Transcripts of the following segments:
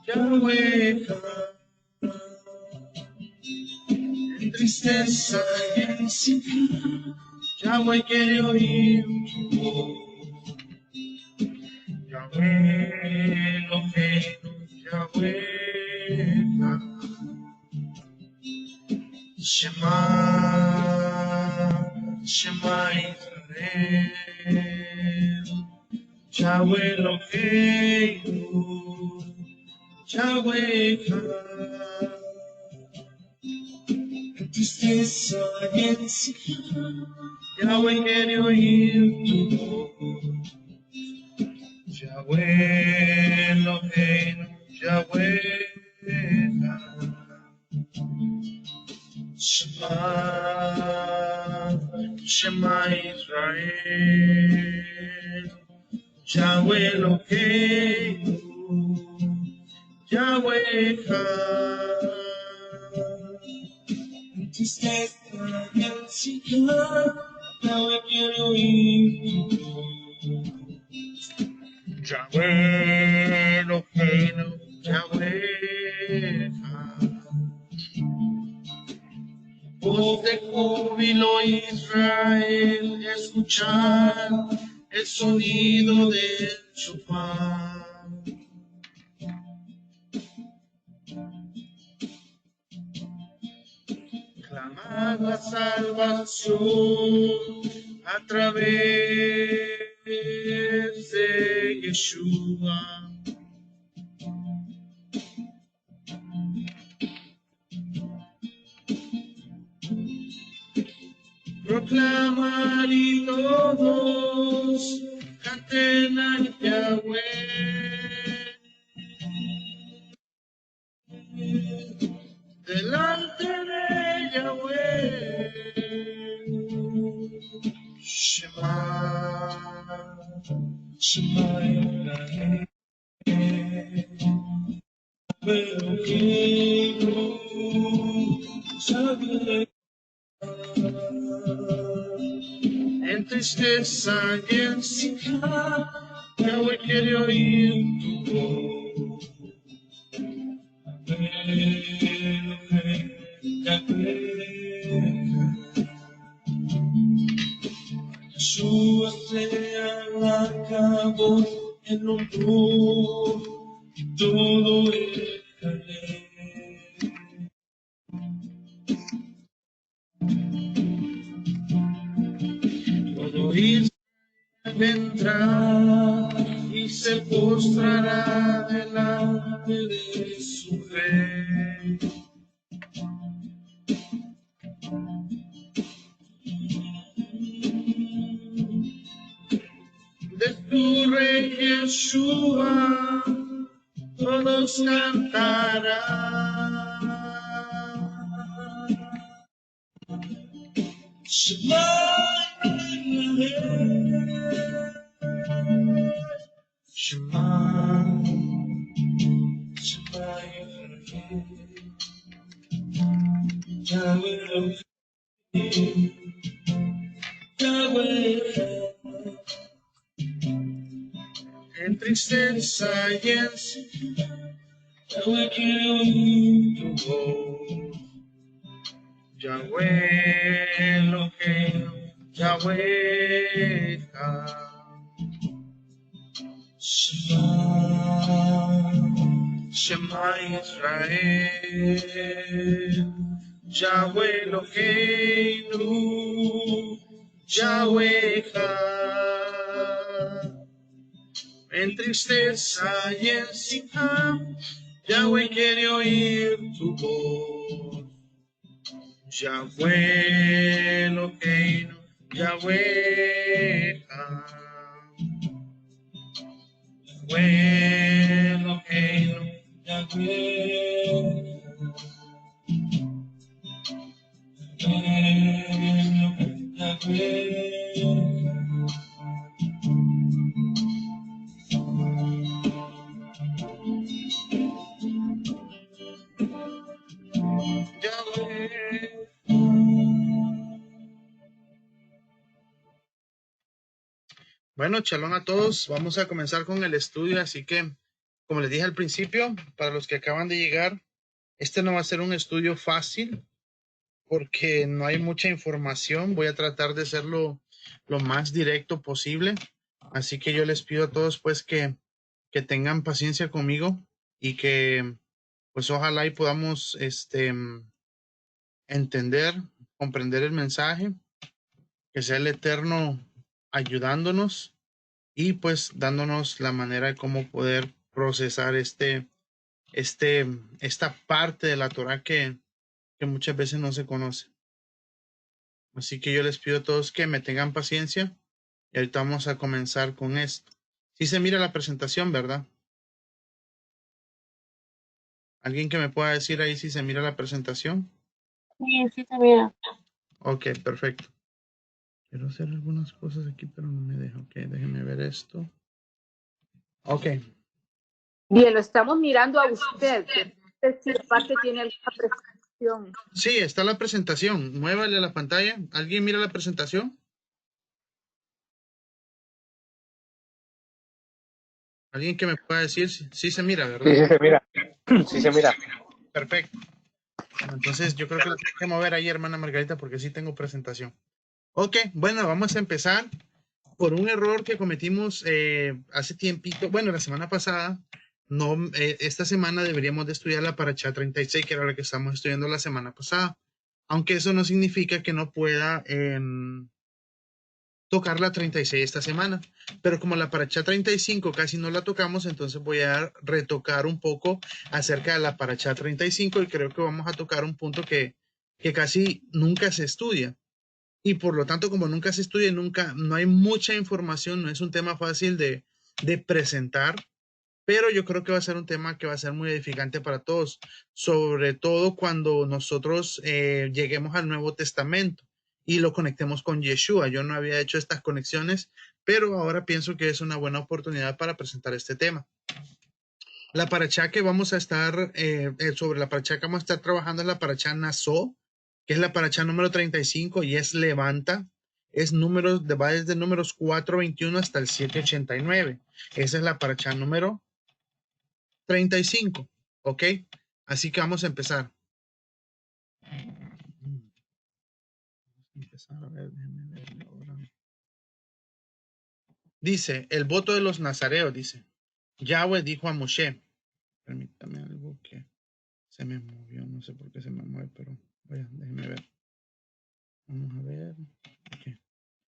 Yahweh, en tristeza y en silencio, Yahweh quiere oír tu voz. Yahweh, Eloheinu, Yahweh, Shema, Shema Israel, Yahweh Eloheinu, Yahweh, en tristeza y en silencio, Yahweh quiere oír tu voz. Yahweh Eloheinu, Yahweh, Shema, Shema Israel, Yahweh Eloheinu, Yahweh, en tristeza y en silencio, Yahweh quiere oír tu voz. Yahweh Eloheinu, Yahweh, voz de júbilo Israel, escuchar el sonido del shofar. Clamar la salvación a través de Yeshua. Proclamar y todos canten a Yahweh. Delante de Yahweh. Shema, Shema Israel. Eloheinu, Yahweh. En tristeza y en silencio, Yahweh quiere oír tu voz. Yeshua sea la voz en nombró todo el Israel. Todo Israel vendrá y se postrará delante de su rey. De tu rey Yeshua todos cantarán. Shema Israel, Shema, Shema Israel, Yahweh Elohim, Yahweh. En tristeza y en silencio, Yahweh quiere oír tu voz. Yahweh Eloheinu, Yahweh, Shema, Shema Israel, Yahweh Eloheinu, Yahweh. En tristeza y en silencio, Yahweh quiere oír tu voz. Yahweh Eloheinu, Yahweh, Yahweh Eloheinu, Yahweh, Bueno, shalom a todos. Vamos a comenzar con el estudio, así que Como les dije al principio, para los que acaban de llegar, este no va a ser un estudio fácil porque no hay mucha información. Voy a tratar de hacerlo lo más directo posible. Así que yo les pido a todos pues que tengan paciencia conmigo y que pues ojalá y podamos entender, comprender el mensaje, que sea el Eterno ayudándonos y pues dándonos la manera de cómo poder procesar esta parte de la Torah que muchas veces no se conoce. Así que yo les pido a todos que me tengan paciencia y ahorita vamos a comenzar con esto. Sí se mira la presentación, ¿verdad? ¿Alguien que me pueda decir ahí si se mira la presentación? Sí, sí se mira. Ok, perfecto. Quiero hacer algunas cosas aquí, pero no me deja. Ok, déjenme ver esto. Ok. Bien, lo estamos mirando a usted, pero no sé si aparte tiene alguna presentación. Sí, está la presentación. Muévale la pantalla. ¿Alguien mira la presentación? ¿Alguien que me pueda decir si sí se mira, verdad? Sí, sí se mira. Sí se mira. Perfecto. Bueno, entonces yo creo que la tengo que mover ahí, hermana Margarita, porque sí tengo presentación. Ok, bueno, vamos a empezar por un error que cometimos hace tiempito, bueno, la semana pasada. No, esta semana deberíamos de estudiar la Parashá 36, que era la que estamos estudiando la semana pasada. Aunque eso no significa que no pueda tocar la 36 esta semana. Pero como la Parashá 35 casi no la tocamos, entonces voy a retocar un poco acerca de la Parashá 35 y creo que vamos a tocar un punto que casi nunca se estudia. Y por lo tanto, como nunca se estudia, nunca, no hay mucha información, no es un tema fácil de presentar, pero yo creo que va a ser un tema que va a ser muy edificante para todos, sobre todo cuando nosotros lleguemos al Nuevo Testamento y lo conectemos con Yeshua. Yo no había hecho estas conexiones, pero ahora pienso que es una buena oportunidad para presentar este tema. La parachá que vamos a estar, sobre la parachá que vamos a estar trabajando es la parachá Nassó, que es la parachá número 35 y es levanta. Es números, va desde números 4:21 hasta el 7:89. Esa es la parachá número 35, ¿ok? Así que vamos a empezar. A ver, déjenme ver ahora. Dice, el voto de los nazareos, dice. Yahweh dijo a Moshe, permítame algo que se me movió, no sé por qué se me mueve, pero déjenme ver. Vamos a ver.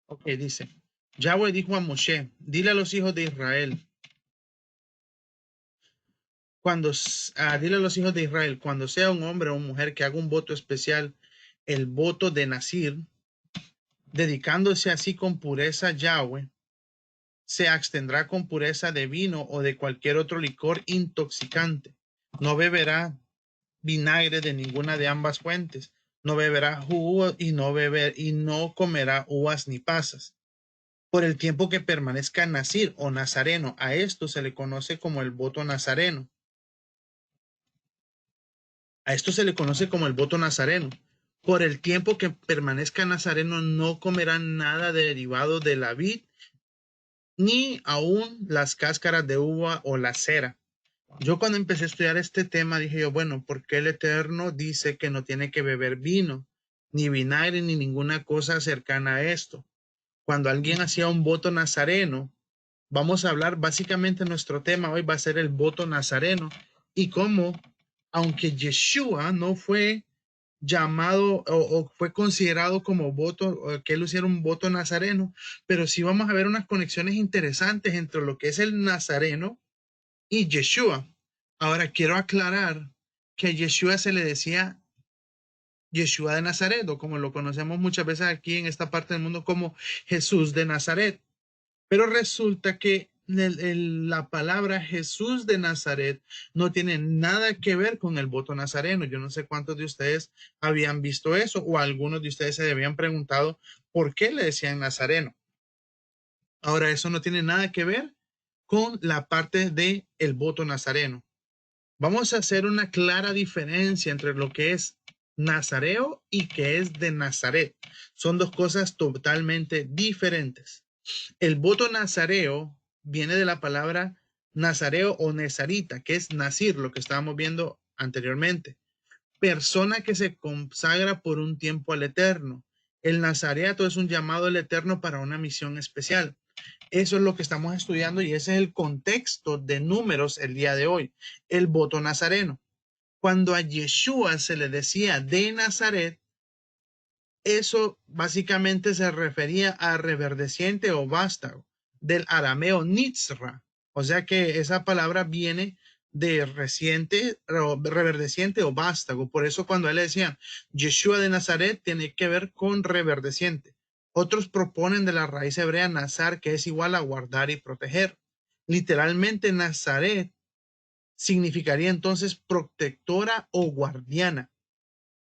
Ok, dice, Yahweh dijo a Moshe, dile a los hijos de Israel, dile a los hijos de Israel, cuando sea un hombre o una mujer que haga un voto especial, el voto de Nazir, dedicándose así con pureza a Yahweh, se abstendrá con pureza de vino o de cualquier otro licor intoxicante. No beberá vinagre de ninguna de ambas fuentes. No beberá jugo y no comerá uvas ni pasas. Por el tiempo que permanezca nazir o nazareno, a esto se le conoce como el voto nazareno. A esto se le conoce como el voto nazareno. Por el tiempo que permanezca nazareno, no comerá nada derivado de la vid, ni aún las cáscaras de uva o la cera. Yo cuando empecé a estudiar este tema dije yo, bueno, ¿por qué el Eterno dice que no tiene que beber vino, ni vinagre, ni ninguna cosa cercana a esto? Cuando alguien hacía un voto nazareno, vamos a hablar básicamente nuestro tema hoy va a ser el voto nazareno y cómo, aunque Yeshua no fue llamado o fue considerado como voto, o que él hiciera un voto nazareno, pero sí vamos a ver unas conexiones interesantes entre lo que es el nazareno y Yeshua. Ahora quiero aclarar que a Yeshua se le decía Yeshua de Nazaret, o como lo conocemos muchas veces aquí en esta parte del mundo como Jesús de Nazaret. Pero resulta que la palabra Jesús de Nazaret no tiene nada que ver con el voto nazareno. Yo no sé cuántos de ustedes habían visto eso o algunos de ustedes se habían preguntado por qué le decían nazareno. Ahora, eso no tiene nada que ver con la parte del voto nazareno. Vamos a hacer una clara diferencia entre lo que es nazareo y que es de Nazaret. Son dos cosas totalmente diferentes. El voto nazareo viene de la palabra nazareo o nezarita, que es nazir, lo que estábamos viendo anteriormente. Persona que se consagra por un tiempo al Eterno. El nazareato es un llamado al Eterno para una misión especial. Eso es lo que estamos estudiando y ese es el contexto de Números el día de hoy. El voto nazareno. Cuando a Yeshua se le decía de Nazaret, eso básicamente se refería a reverdeciente o vástago, del arameo nitzra. O sea que esa palabra viene de reciente, reverdeciente o vástago. Por eso cuando él le decía Yeshua de Nazaret, tiene que ver con reverdeciente. Otros proponen de la raíz hebrea nazar, que es igual a guardar y proteger. Literalmente Nazaret significaría entonces protectora o guardiana.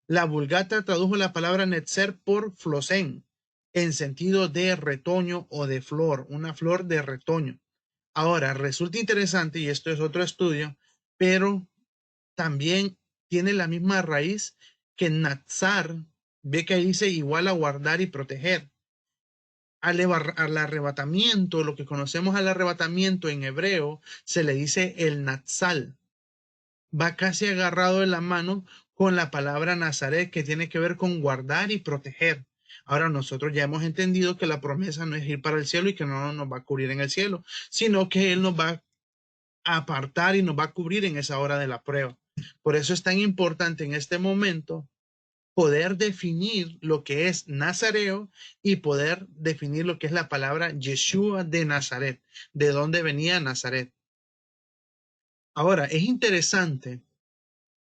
La Vulgata tradujo la palabra netzer por flosén, en sentido de retoño o de flor, una flor de retoño. Ahora, resulta interesante, y esto es otro estudio, pero también tiene la misma raíz que natsar, ve que dice igual a guardar y proteger. Al arrebatamiento, lo que conocemos al arrebatamiento en hebreo, se le dice el natsal. Va casi agarrado de la mano con la palabra Nazaret, que tiene que ver con guardar y proteger. Ahora nosotros ya hemos entendido que la promesa no es ir para el cielo y que no nos va a cubrir en el cielo, sino que Él nos va a apartar y nos va a cubrir en esa hora de la prueba. Por eso es tan importante en este momento poder definir lo que es nazareo y poder definir lo que es la palabra Yeshua de Nazaret, de dónde venía Nazaret. Ahora, es interesante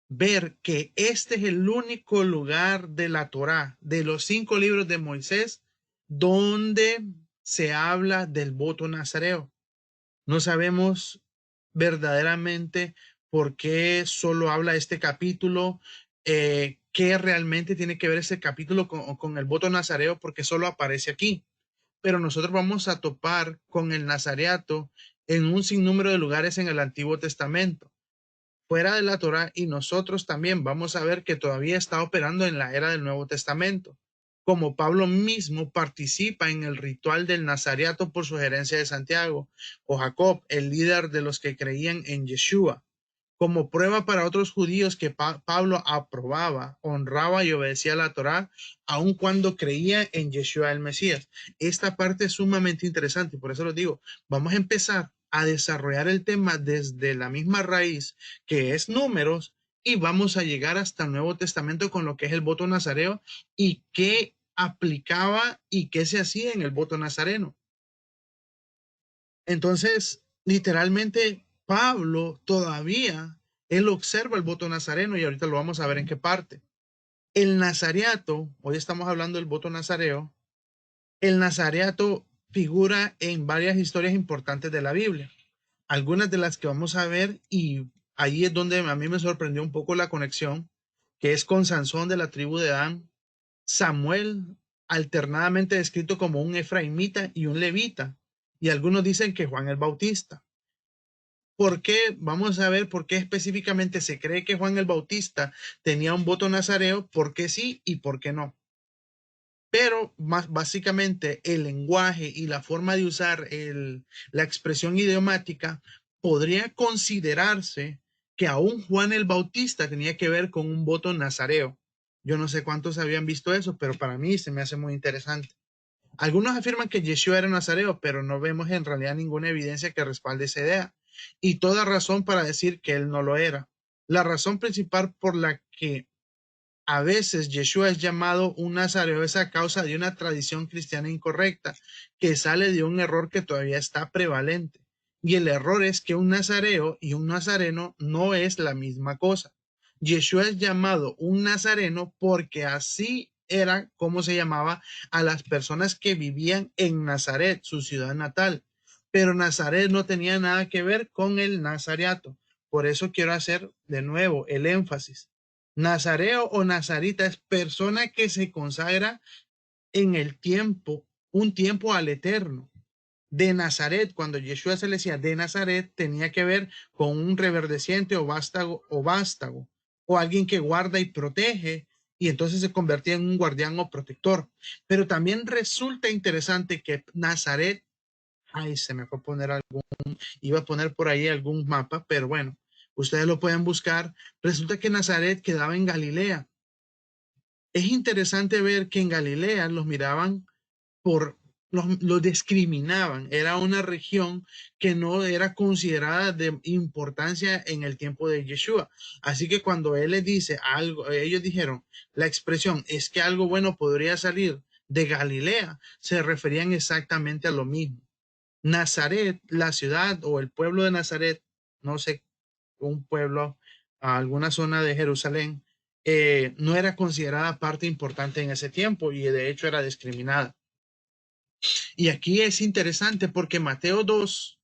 ver que este es el único lugar de la Torá, de los 5 libros de Moisés, donde se habla del voto nazareo. No sabemos verdaderamente por qué solo habla este capítulo, qué realmente tiene que ver ese capítulo con el voto nazareo, porque solo aparece aquí. Pero nosotros vamos a topar con el nazareato en un sinnúmero de lugares en el Antiguo Testamento, fuera de la Torá, y nosotros también vamos a ver que todavía está operando en la era del Nuevo Testamento, como Pablo mismo participa en el ritual del nazareato por sugerencia de Santiago, o Jacob, el líder de los que creían en Yeshua, como prueba para otros judíos que Pablo aprobaba, honraba y obedecía la Torá, aun cuando creía en Yeshua el Mesías. Esta parte es sumamente interesante y por eso lo digo, vamos a empezar a desarrollar el tema desde la misma raíz que es Números y vamos a llegar hasta el Nuevo Testamento con lo que es el voto nazareo y qué aplicaba y qué se hacía en el voto nazareno. Entonces, literalmente, Pablo todavía, él observa el voto nazareno y ahorita lo vamos a ver en qué parte. El nazareato, hoy estamos hablando del voto nazareo, el nazareato figura en varias historias importantes de la Biblia. Algunas de las que vamos a ver, y ahí es donde a mí me sorprendió un poco la conexión, que es con Sansón de la tribu de Dan, Samuel, alternadamente descrito como un efraimita y un levita, y algunos dicen que Juan el Bautista. ¿Por qué? Vamos a ver por qué específicamente se cree que Juan el Bautista tenía un voto nazareo, por qué sí y por qué no. Pero más básicamente el lenguaje y la forma de usar la expresión idiomática podría considerarse que aún Juan el Bautista tenía que ver con un voto nazareo. Yo no sé cuántos habían visto eso, pero para mí se me hace muy interesante. Algunos afirman que Yeshua era nazareo, pero no vemos en realidad ninguna evidencia que respalde esa idea. Y toda razón para decir que él no lo era. La razón principal por la que a veces Yeshua es llamado un nazareo es a causa de una tradición cristiana incorrecta que sale de un error que todavía está prevalente. Y el error es que un nazareo y un nazareno no es la misma cosa. Yeshua es llamado un nazareno porque así era como se llamaba a las personas que vivían en Nazaret, su ciudad natal. Pero Nazaret no tenía nada que ver con el nazareato. Por eso quiero hacer de nuevo el énfasis. Nazareo o nazarita es persona que se consagra en el tiempo, un tiempo al eterno. De Nazaret, cuando Yeshua se le decía de Nazaret, tenía que ver con un reverdeciente o vástago, o alguien que guarda y protege, y entonces se convertía en un guardián o protector. Pero también resulta interesante que Nazaret Ay, se me fue a poner iba a poner por ahí algún mapa, pero bueno, ustedes lo pueden buscar. Resulta que Nazaret quedaba en Galilea. Es interesante ver que en Galilea los miraban los discriminaban. Era una región que no era considerada de importancia en el tiempo de Yeshua. Así que cuando él les dice algo, ellos dijeron, la expresión es que algo bueno podría salir de Galilea, se referían exactamente a lo mismo. Nazaret, la ciudad o el pueblo de Nazaret, no sé, un pueblo, alguna zona de Jerusalén, no era considerada parte importante en ese tiempo y de hecho era discriminada. Y aquí es interesante porque Mateo 2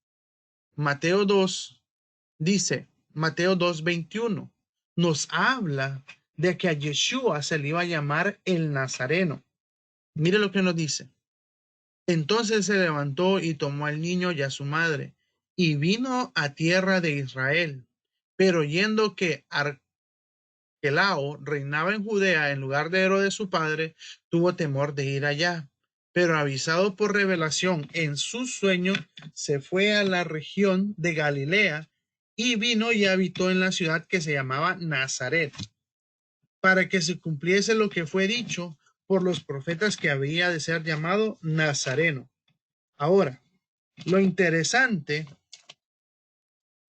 dice, Mateo 2:21, nos habla de que a Yeshua se le iba a llamar el Nazareno. Mire lo que nos dice. Entonces se levantó y tomó al niño y a su madre y vino a tierra de Israel. Pero oyendo que Arquelao reinaba en Judea en lugar de Herodes su padre, tuvo temor de ir allá. Pero avisado por revelación en su sueño, se fue a la región de Galilea y vino y habitó en la ciudad que se llamaba Nazaret, para que se cumpliese lo que fue dicho por los profetas que había de ser llamado Nazareno. Ahora, lo interesante,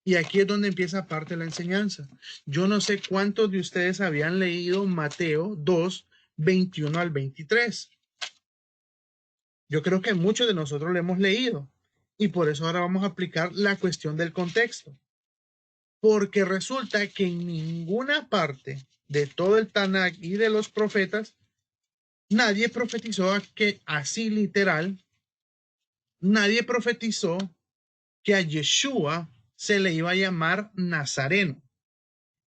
y aquí es donde empieza parte de la enseñanza. Yo no sé cuántos de ustedes habían leído Mateo 2:21 al 23. Yo creo que muchos de nosotros lo hemos leído y por eso ahora vamos a aplicar la cuestión del contexto. Porque resulta que en ninguna parte de todo el Tanakh y de los profetas, nadie profetizó que así literal, nadie profetizó que a Yeshua se le iba a llamar Nazareno.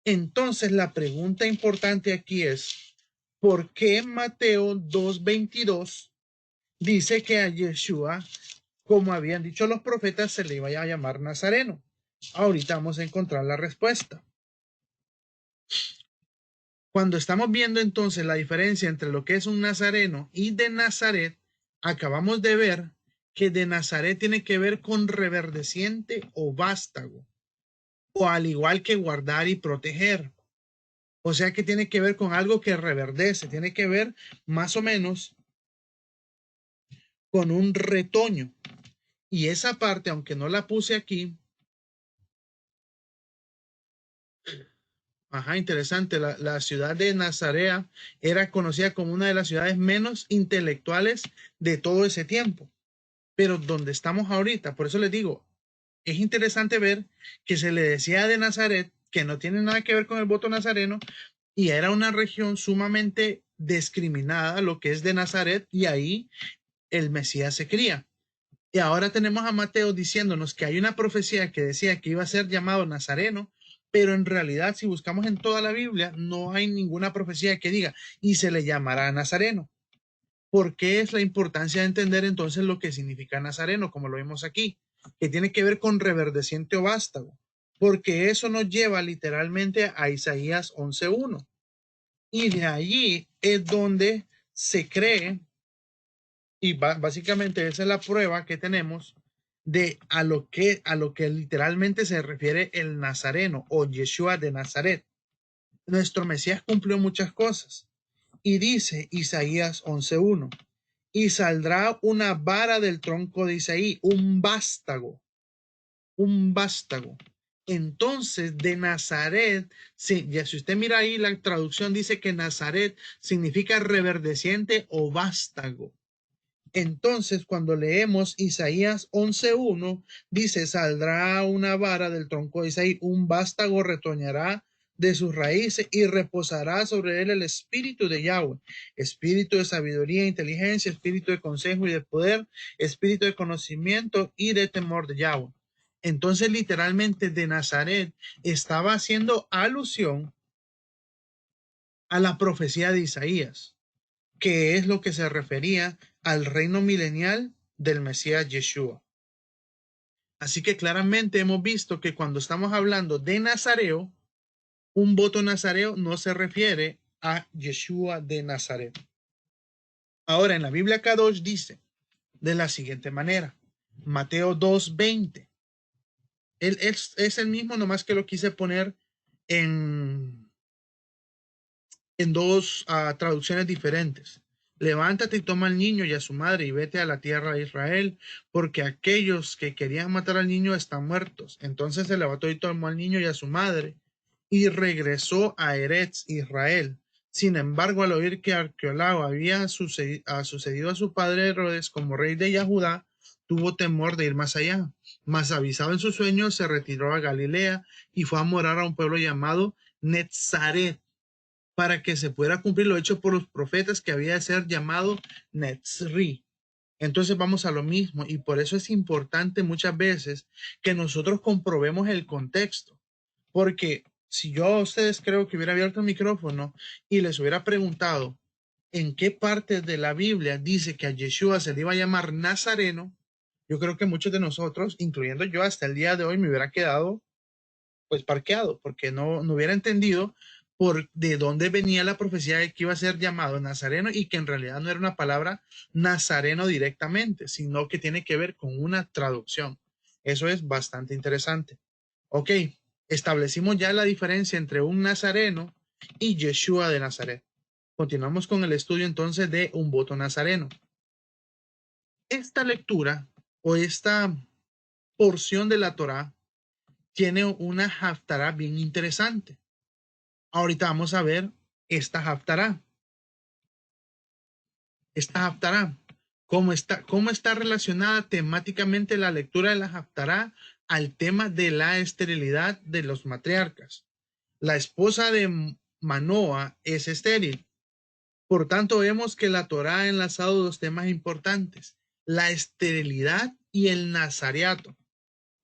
Entonces la pregunta importante aquí es, ¿por qué Mateo 2:22 dice que a Yeshua, como habían dicho los profetas, se le iba a llamar Nazareno? Ahorita vamos a encontrar la respuesta. Cuando estamos viendo entonces la diferencia entre lo que es un nazareno y de Nazaret, acabamos de ver que de Nazaret tiene que ver con reverdeciente o vástago, o al igual que guardar y proteger. O sea que tiene que ver con algo que reverdece, tiene que ver más o menos con un retoño. Y esa parte, aunque no la puse aquí, interesante, la ciudad de Nazarea era conocida como una de las ciudades menos intelectuales de todo ese tiempo. Pero donde estamos ahorita, por eso les digo, es interesante ver que se le decía de Nazaret, que no tiene nada que ver con el voto nazareno, y era una región sumamente discriminada, lo que es de Nazaret, y ahí el Mesías se cría. Y ahora tenemos a Mateo diciéndonos que hay una profecía que decía que iba a ser llamado Nazareno, pero en realidad, si buscamos en toda la Biblia, no hay ninguna profecía que diga, y se le llamará Nazareno. ¿Por qué es la importancia de entender entonces lo que significa Nazareno, como lo vemos aquí? Que tiene que ver con reverdeciente o vástago, porque eso nos lleva literalmente a Isaías 11:1. Y de allí es donde se cree, y básicamente esa es la prueba que tenemos de a lo que literalmente se refiere el Nazareno o Yeshua de Nazaret. Nuestro Mesías cumplió muchas cosas. Y dice Isaías 11:1, y saldrá una vara del tronco de Isaí, un vástago. Entonces, de Nazaret, ya si usted mira ahí, la traducción dice que Nazaret significa reverdeciente o vástago. Entonces, cuando leemos Isaías 11:1, dice, saldrá una vara del tronco de Isaí, un vástago retoñará de sus raíces y reposará sobre él el espíritu de Yahweh, espíritu de sabiduría e inteligencia, espíritu de consejo y de poder, espíritu de conocimiento y de temor de Yahweh. Entonces, literalmente, de Nazaret estaba haciendo alusión a la profecía de Isaías, que es lo que se refería al reino milenial del Mesías Yeshua. Así que claramente hemos visto que cuando estamos hablando de Nazareo, un voto nazareo no se refiere a Yeshua de Nazaret. Ahora, en la Biblia Kadosh dice de la siguiente manera, Mateo 2:20. Él es el mismo, nomás que lo quise poner en dos traducciones diferentes. Levántate y toma al niño y a su madre y vete a la tierra de Israel, porque aquellos que querían matar al niño están muertos. Entonces se levantó y tomó al niño y a su madre y regresó a Eretz, Israel. Sin embargo, al oír que Arquelao había sucedido a su padre Herodes como rey de Judá, tuvo temor de ir más allá. Mas avisado en su sueño, se retiró a Galilea y fue a morar a un pueblo llamado Netzaret, para que se pudiera cumplir lo hecho por los profetas, que había de ser llamado Netzri. Entonces vamos a lo mismo, y por eso es importante muchas veces que nosotros comprobemos el contexto, porque si yo a ustedes creo que hubiera abierto el micrófono y les hubiera preguntado en qué parte de la Biblia dice que a Yeshua se le iba a llamar Nazareno, yo creo que muchos de nosotros, incluyendo yo hasta el día de hoy, me hubiera quedado pues parqueado, porque no hubiera entendido por de dónde venía la profecía de que iba a ser llamado Nazareno, y que en realidad no era una palabra Nazareno directamente, sino que tiene que ver con una traducción. Eso es bastante interesante. Ok, establecimos ya la diferencia entre un Nazareno y Yeshua de Nazaret. Continuamos con el estudio entonces de un voto nazareno. Esta lectura o esta porción de la Torá tiene una haftará bien interesante. Ahorita vamos a ver esta haftará. Esta haftará, cómo está relacionada temáticamente la lectura de la haftará al tema de la esterilidad de los matriarcas. La esposa de Manoa es estéril. Por tanto, vemos que la Torá ha enlazado dos temas importantes: la esterilidad y el nazareato.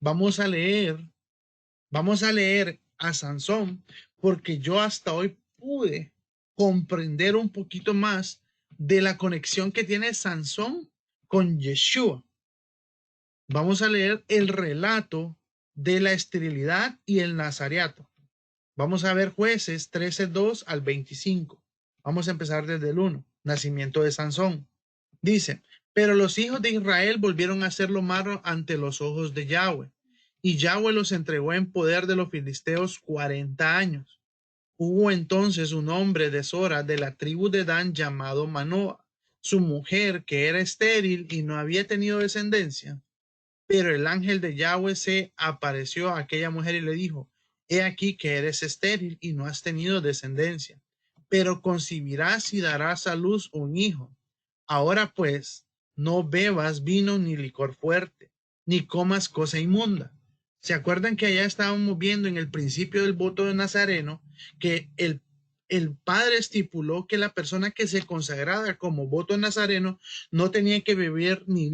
Vamos a leer a Sansón, porque yo hasta hoy pude comprender un poquito más de la conexión que tiene Sansón con Yeshua. Vamos a leer el relato de la esterilidad y el nazareato. Vamos a ver Jueces 13:2 al 25. Vamos a empezar desde el 1, nacimiento de Sansón. Dice: pero los hijos de Israel volvieron a hacer lo malo ante los ojos de Yahweh, y Yahweh los entregó en poder de los filisteos 40 años. Hubo entonces un hombre de Sora, de la tribu de Dan, llamado Manoa, su mujer, que era estéril y no había tenido descendencia. Pero el ángel de Yahweh se apareció a aquella mujer y le dijo: he aquí que eres estéril y no has tenido descendencia, pero concebirás y darás a luz un hijo. Ahora pues, no bebas vino ni licor fuerte, ni comas cosa inmunda. ¿Se acuerdan que allá estábamos viendo en el principio del voto de Nazareno que el padre estipuló que la persona que se consagrara como voto nazareno no tenía que beber ni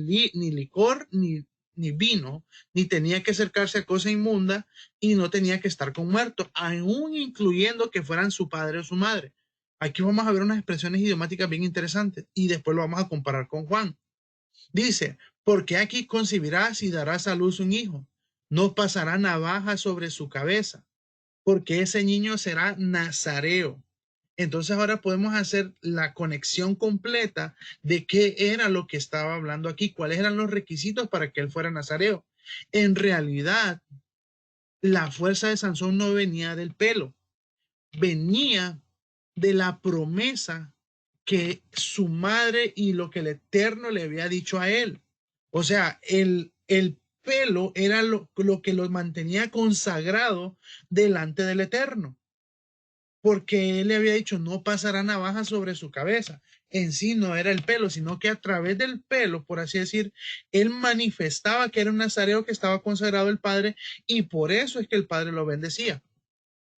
licor ni vino, ni tenía que acercarse a cosa inmunda, y no tenía que estar con muerto, aún incluyendo que fueran su padre o su madre? Aquí vamos a ver unas expresiones idiomáticas bien interesantes y después lo vamos a comparar con Juan. Dice: porque aquí concebirás y darás a luz un hijo, no pasará navaja sobre su cabeza, porque ese niño será nazareo. Entonces ahora podemos hacer la conexión completa de qué era lo que estaba hablando aquí, cuáles eran los requisitos para que él fuera nazareo. En realidad, la fuerza de Sansón no venía del pelo, venía de la promesa que su madre y lo que el Eterno le había dicho a él. O sea, el pelo era lo que lo mantenía consagrado delante del Eterno, porque él le había dicho: no pasará navaja sobre su cabeza. En sí no era el pelo, sino que a través del pelo, por así decir, él manifestaba que era un nazareo que estaba consagrado al Padre, y por eso es que el Padre lo bendecía.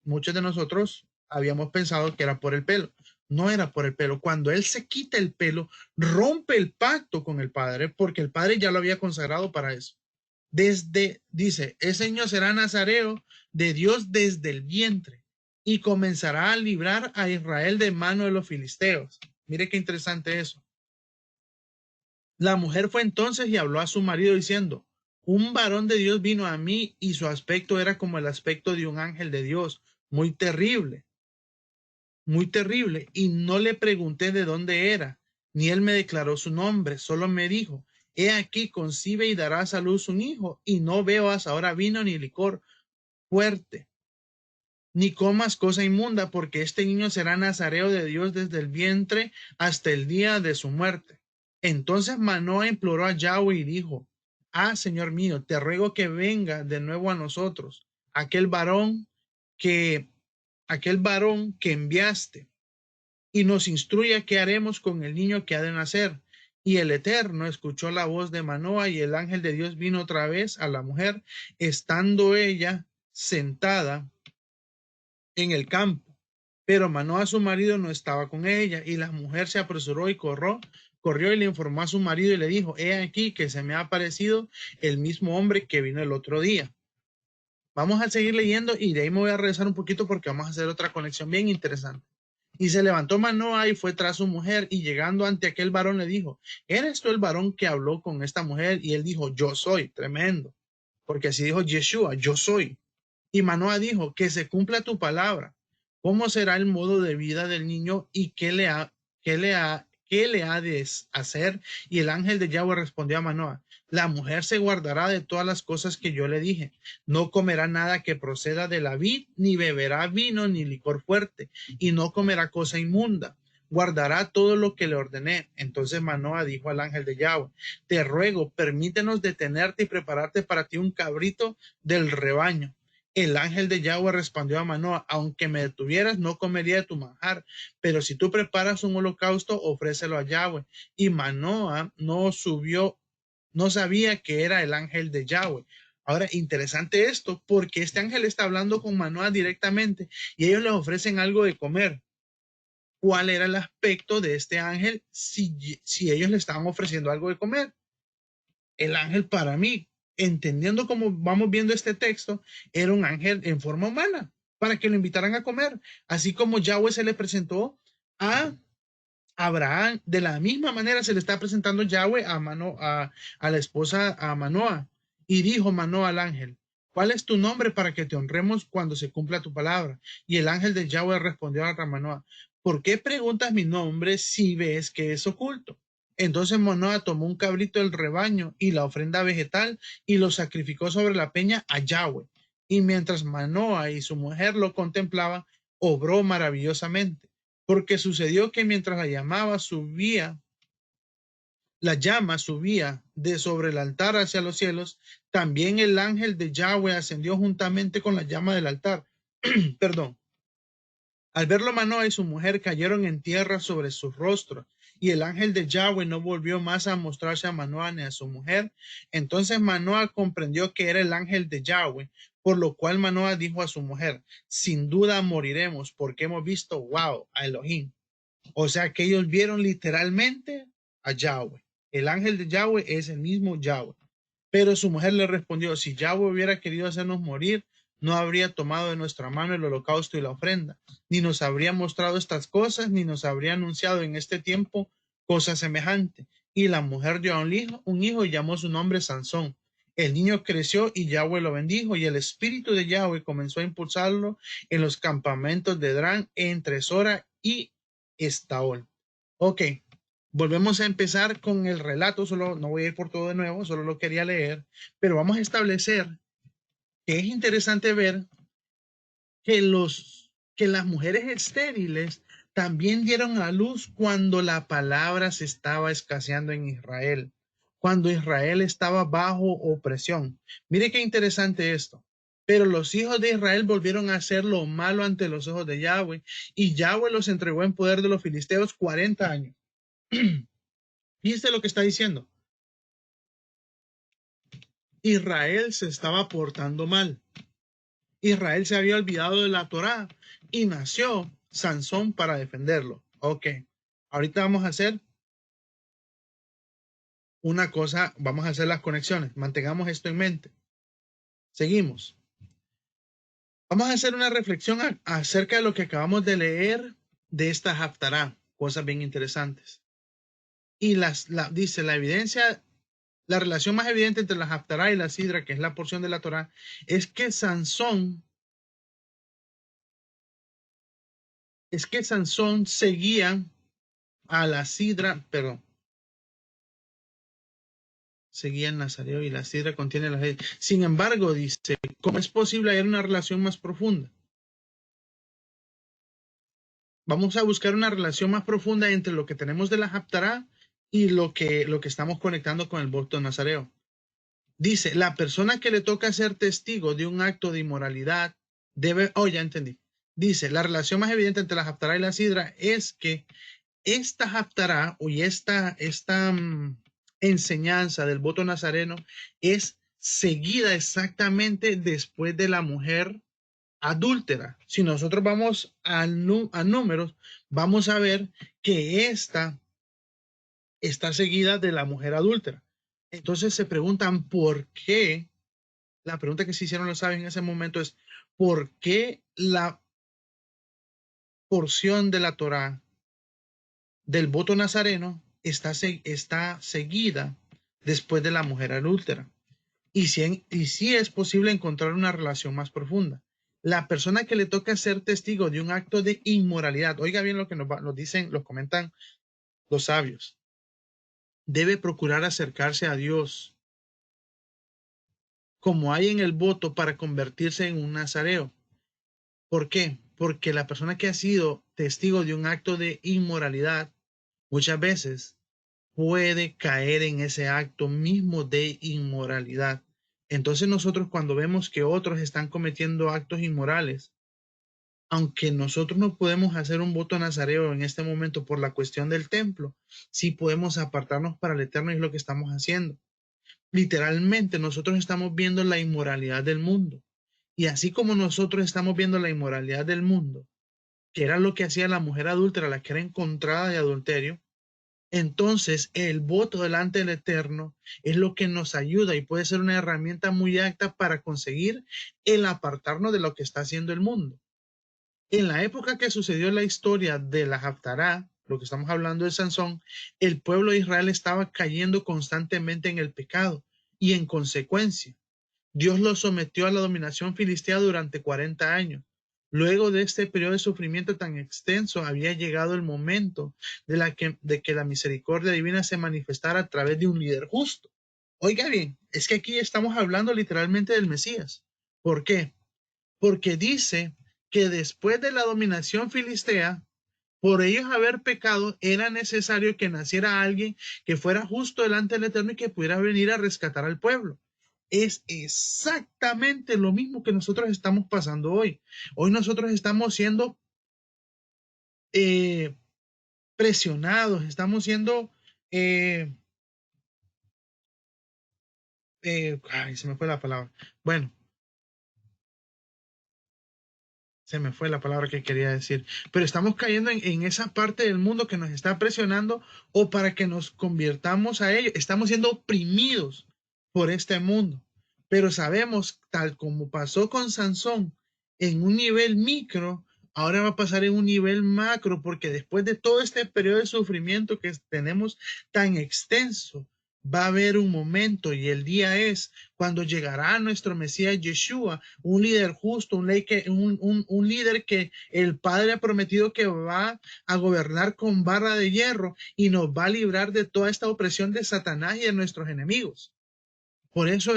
Muchos de nosotros habíamos pensado que era por el pelo. No era por el pelo. Cuando él se quita el pelo, rompe el pacto con el Padre, porque el Padre ya lo había consagrado para eso. Dice: ese niño será nazareo de Dios desde el vientre, y comenzará a librar a Israel de mano de los filisteos. Mire qué interesante eso. La mujer fue entonces y habló a su marido diciendo: un varón de Dios vino a mí, y su aspecto era como el aspecto de un ángel de Dios, muy terrible, y no le pregunté de dónde era, ni él me declaró su nombre, solo me dijo: he aquí concibe y darás a luz un hijo, y no bebas ahora vino ni licor fuerte, ni comas cosa inmunda, porque este niño será nazareo de Dios desde el vientre hasta el día de su muerte. Entonces Manoa imploró a Yahweh y dijo, Señor mío, te ruego que venga de nuevo a nosotros que, aquel varón que enviaste, y nos instruya qué haremos con el niño que ha de nacer. Y el Eterno escuchó la voz de Manoa, y el ángel de Dios vino otra vez a la mujer, estando ella sentada en el campo. Pero Manoa, su marido, no estaba con ella, y la mujer se apresuró y corrió y le informó a su marido y le dijo, he aquí que se me ha aparecido el mismo hombre que vino el otro día. Vamos a seguir leyendo y de ahí me voy a regresar un poquito porque vamos a hacer otra conexión bien interesante. Y se levantó Manoa y fue tras su mujer, y llegando ante aquel varón le dijo, ¿eres tú el varón que habló con esta mujer? Y él dijo, yo soy. Tremendo, porque así dijo Yeshua, yo soy. Y Manoa dijo, que se cumpla tu palabra. ¿Cómo será el modo de vida del niño y qué le ha de hacer? Y el ángel de Yahweh respondió a Manoa, la mujer se guardará de todas las cosas que yo le dije. No comerá nada que proceda de la vid, ni beberá vino ni licor fuerte, y no comerá cosa inmunda. Guardará todo lo que le ordené. Entonces Manoa dijo al ángel de Yahweh, te ruego, permítenos detenerte y prepararte para ti un cabrito del rebaño. El ángel de Yahweh respondió a Manoa, aunque me detuvieras, no comería de tu manjar, pero si tú preparas un holocausto, ofrécelo a Yahweh. Y Manoa no sabía que era el ángel de Yahweh. Ahora, interesante esto, porque este ángel está hablando con Manoa directamente y ellos le ofrecen algo de comer. ¿Cuál era el aspecto de este ángel si ellos le estaban ofreciendo algo de comer? El ángel, para mí, entendiendo cómo vamos viendo este texto, era un ángel en forma humana para que lo invitaran a comer, así como Yahweh se le presentó a Abraham. De la misma manera se le está presentando Yahweh a la esposa, a Manoa, y dijo Manoa al ángel, ¿cuál es tu nombre para que te honremos cuando se cumpla tu palabra? Y el ángel de Yahweh respondió a Manoa, ¿por qué preguntas mi nombre si ves que es oculto? Entonces Manoa tomó un cabrito del rebaño y la ofrenda vegetal y lo sacrificó sobre la peña a Yahweh. Y mientras Manoa y su mujer lo contemplaban, obró maravillosamente, porque sucedió que mientras la llama subía de sobre el altar hacia los cielos, también el ángel de Yahweh ascendió juntamente con la llama del altar. Perdón. Al verlo, Manoa y su mujer cayeron en tierra sobre sus rostros, y el ángel de Yahweh no volvió más a mostrarse a Manoa ni a su mujer. Entonces Manoa comprendió que era el ángel de Yahweh, por lo cual Manoa dijo a su mujer, sin duda moriremos, porque hemos visto, a Elohim. O sea que ellos vieron literalmente a Yahweh. El ángel de Yahweh es el mismo Yahweh. Pero su mujer le respondió, si Yahweh hubiera querido hacernos morir, no habría tomado de nuestra mano el holocausto y la ofrenda, ni nos habría mostrado estas cosas, ni nos habría anunciado en este tiempo cosa semejante. Y la mujer dio a un hijo y llamó su nombre Sansón. El niño creció y Yahweh lo bendijo, y el espíritu de Yahweh comenzó a impulsarlo en los campamentos de Edrán, entre Sora y Estaol. Ok, volvemos a empezar con el relato, solo no voy a ir por todo de nuevo, solo lo quería leer, pero vamos a establecer que es interesante ver que las mujeres estériles también dieron a luz cuando la palabra se estaba escaseando en Israel, cuando Israel estaba bajo opresión. Mire qué interesante esto. Pero los hijos de Israel volvieron a hacer lo malo ante los ojos de Yahweh, y Yahweh los entregó en poder de los filisteos 40 años. Fíjese lo que está diciendo. Israel se estaba portando mal. Israel se había olvidado de la Torá y nació Sansón para defenderlo. Ok, ahorita vamos a hacer una cosa, vamos a hacer las conexiones. Mantengamos esto en mente. Seguimos. Vamos a hacer una reflexión acerca de lo que acabamos de leer de esta Haftará. Cosas bien interesantes. Y dice la evidencia. La relación más evidente entre la Haftará y la Sidra, que es la porción de la Torá, es que Sansón seguía a la Sidra, perdón. seguía el nazareo y la sidra contiene la ley. Sin embargo, dice, ¿cómo es posible hallar una relación más profunda? Vamos a buscar una relación más profunda entre lo que tenemos de la Haftará y lo que estamos conectando con el voto nazareo. Dice, la persona que le toca ser testigo de un acto de inmoralidad debe, ya entendí. Dice, la relación más evidente entre la Haftará y la sidra es que esta Haftará y esta enseñanza del voto nazareno es seguida exactamente después de la mujer adúltera. Si nosotros vamos a números, vamos a ver que esta está seguida de la mujer adúltera. Entonces se preguntan por qué. La pregunta que se hicieron los sabios en ese momento es ¿por qué la porción de la Torá del voto nazareno está seguida después de la mujer adúltera? Y si es posible encontrar una relación más profunda. La persona que le toca ser testigo de un acto de inmoralidad, oiga bien lo que nos dicen, lo comentan los sabios, debe procurar acercarse a Dios como hay en el voto para convertirse en un nazareo. ¿Por qué? Porque la persona que ha sido testigo de un acto de inmoralidad muchas veces puede caer en ese acto mismo de inmoralidad. Entonces nosotros cuando vemos que otros están cometiendo actos inmorales, aunque nosotros no podemos hacer un voto nazareo en este momento por la cuestión del templo, sí podemos apartarnos para el Eterno y es lo que estamos haciendo. Literalmente nosotros estamos viendo la inmoralidad del mundo. Y así como nosotros estamos viendo la inmoralidad del mundo, que era lo que hacía la mujer adúltera, la que era encontrada de adulterio, entonces el voto delante del Eterno es lo que nos ayuda y puede ser una herramienta muy apta para conseguir el apartarnos de lo que está haciendo el mundo. En la época que sucedió la historia de la Haftará, lo que estamos hablando de Sansón, el pueblo de Israel estaba cayendo constantemente en el pecado y en consecuencia, Dios lo sometió a la dominación filistea durante 40 años. Luego de este periodo de sufrimiento tan extenso, había llegado el momento de que la misericordia divina se manifestara a través de un líder justo. Oiga bien, es que aquí estamos hablando literalmente del Mesías. ¿Por qué? Porque dice que después de la dominación filistea, por ellos haber pecado, era necesario que naciera alguien que fuera justo delante del Eterno y que pudiera venir a rescatar al pueblo. Es exactamente lo mismo que nosotros estamos pasando hoy. Hoy nosotros estamos siendo presionados, estamos siendo... se me fue la palabra. Bueno, se me fue la palabra que quería decir, pero estamos cayendo en esa parte del mundo que nos está presionando o para que nos convirtamos a ello. Estamos siendo oprimidos por este mundo, pero sabemos, tal como pasó con Sansón en un nivel micro, ahora va a pasar en un nivel macro, porque después de todo este periodo de sufrimiento que tenemos tan extenso, va a haber un momento y el día es cuando llegará nuestro Mesías Yeshua, un líder justo, un líder que el Padre ha prometido que va a gobernar con barra de hierro y nos va a librar de toda esta opresión de Satanás y de nuestros enemigos. Por eso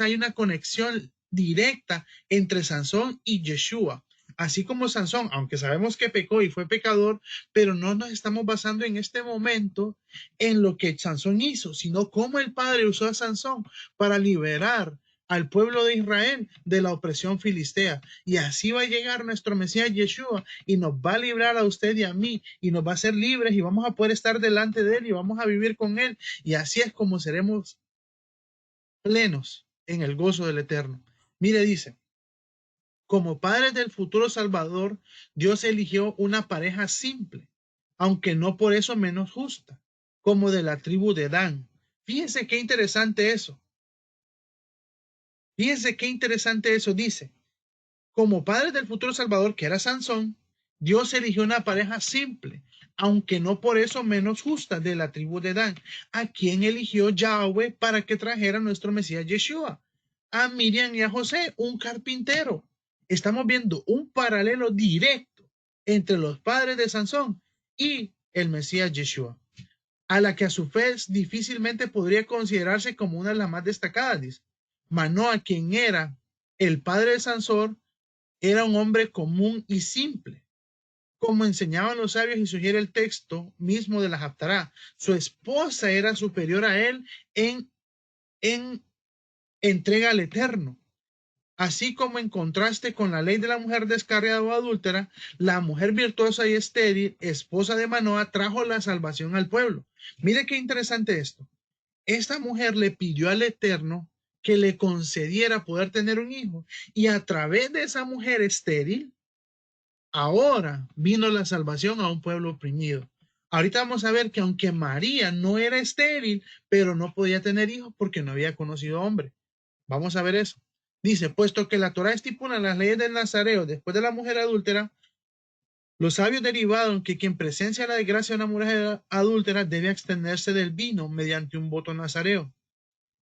hay una conexión directa entre Sansón y Yeshua. Así como Sansón, aunque sabemos que pecó y fue pecador, pero no nos estamos basando en este momento en lo que Sansón hizo, sino cómo el Padre usó a Sansón para liberar al pueblo de Israel de la opresión filistea. Y así va a llegar nuestro Mesías Yeshua y nos va a librar a usted y a mí y nos va a hacer libres y vamos a poder estar delante de él y vamos a vivir con él. Y así es como seremos plenos en el gozo del Eterno. Mire, dice, como padres del futuro Salvador, Dios eligió una pareja simple, aunque no por eso menos justa, como de la tribu de Dan. Fíjense qué interesante eso. Fíjense qué interesante eso. Dice, como padres del futuro Salvador, que era Sansón, Dios eligió una pareja simple, aunque no por eso menos justa, de la tribu de Dan. ¿A quién eligió Yahweh para que trajera a nuestro Mesías Yeshua? A Miriam y a José, un carpintero. Estamos viendo un paralelo directo entre los padres de Sansón y el Mesías Yeshua. a la que a su vez difícilmente podría considerarse como una de las más destacadas, dice. Manoa, quien era el padre de Sansón, era un hombre común y simple, como enseñaban los sabios y sugiere el texto mismo de la Haftará. Su esposa era superior a él en entrega al Eterno. Así como en contraste con la ley de la mujer descarriada o adúltera, la mujer virtuosa y estéril, esposa de Manoa, trajo la salvación al pueblo. Mire qué interesante esto. Esta mujer le pidió al Eterno que le concediera poder tener un hijo, y a través de esa mujer estéril, ahora vino la salvación a un pueblo oprimido. Ahorita vamos a ver que aunque María no era estéril, pero no podía tener hijos porque no había conocido hombre. Vamos a ver eso. Dice, puesto que la Torá estipula las leyes del Nazareo después de la mujer adúltera, los sabios derivaron que quien presencia la desgracia de una mujer adúltera debe abstenerse del vino mediante un voto nazareo.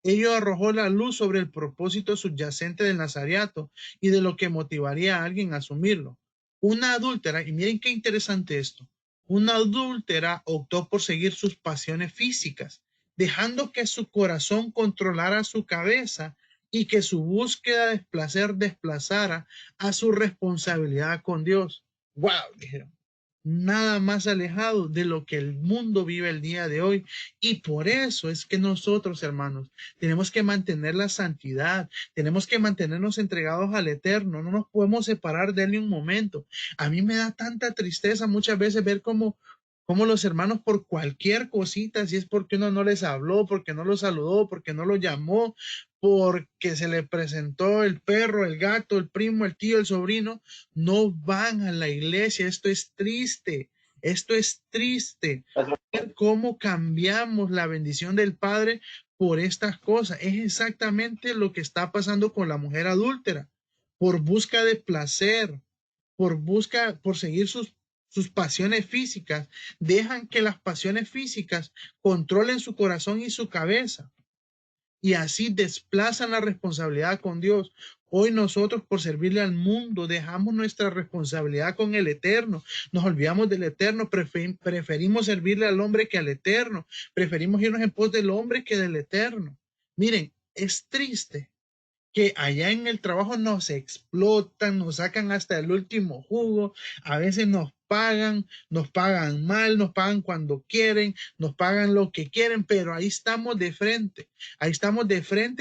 Ello arrojó la luz sobre el propósito subyacente del nazareato y de lo que motivaría a alguien a asumirlo. Una adúltera, y miren qué interesante esto, una adúltera optó por seguir sus pasiones físicas, dejando que su corazón controlara su cabeza y que su búsqueda de placer desplazara a su responsabilidad con Dios. ¡Wow! Dijeron. Nada más alejado de lo que el mundo vive el día de hoy. Y por eso es que nosotros, hermanos, tenemos que mantener la santidad, tenemos que mantenernos entregados al Eterno, no nos podemos separar de él ni un momento. A mí me da tanta tristeza muchas veces ver cómo los hermanos por cualquier cosita, si es porque uno no les habló, porque no los saludó, porque no los llamó, porque se le presentó el perro, el gato, el primo, el tío, el sobrino, no van a la iglesia. Esto es triste. Esto es triste. Ver cómo cambiamos la bendición del Padre por estas cosas. Es exactamente lo que está pasando con la mujer adúltera. Por busca de placer, por seguir sus pasiones físicas, dejan que las pasiones físicas controlen su corazón y su cabeza, y así desplazan la responsabilidad con Dios. Hoy nosotros, por servirle al mundo, dejamos nuestra responsabilidad con el Eterno, nos olvidamos del Eterno, preferimos servirle al hombre que al Eterno, preferimos irnos en pos del hombre que del Eterno. Miren, es triste que allá en el trabajo nos explotan, nos sacan hasta el último jugo, a veces nos pagan mal, nos pagan cuando quieren, nos pagan lo que quieren, pero ahí estamos de frente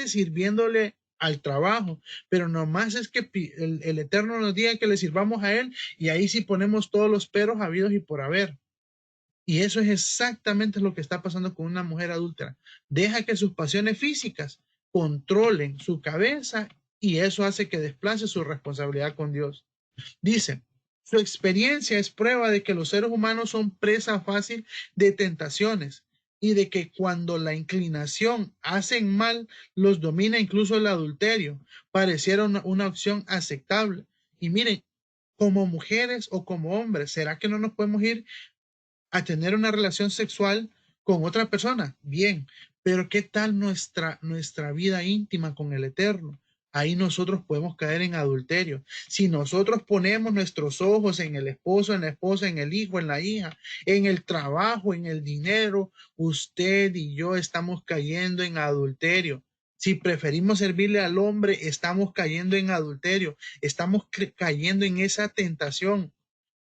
sirviéndole al trabajo, pero nomás es que el Eterno nos diga que le sirvamos a él, y ahí sí ponemos todos los peros habidos y por haber. Y eso es exactamente lo que está pasando con una mujer adúltera. Deja que sus pasiones físicas controlen su cabeza, y eso hace que desplace su responsabilidad con Dios. Dice, su experiencia es prueba de que los seres humanos son presa fácil de tentaciones, y de que cuando la inclinación hacen mal, los domina incluso el adulterio. Pareciera una opción aceptable. Y miren, como mujeres o como hombres, ¿será que no nos podemos ir a tener una relación sexual con otra persona? Bien, pero ¿qué tal nuestra vida íntima con el Eterno? Ahí nosotros podemos caer en adulterio. Si nosotros ponemos nuestros ojos en el esposo, en la esposa, en el hijo, en la hija, en el trabajo, en el dinero, usted y yo estamos cayendo en adulterio. Si preferimos servirle al hombre, estamos cayendo en adulterio, estamos cayendo en esa tentación.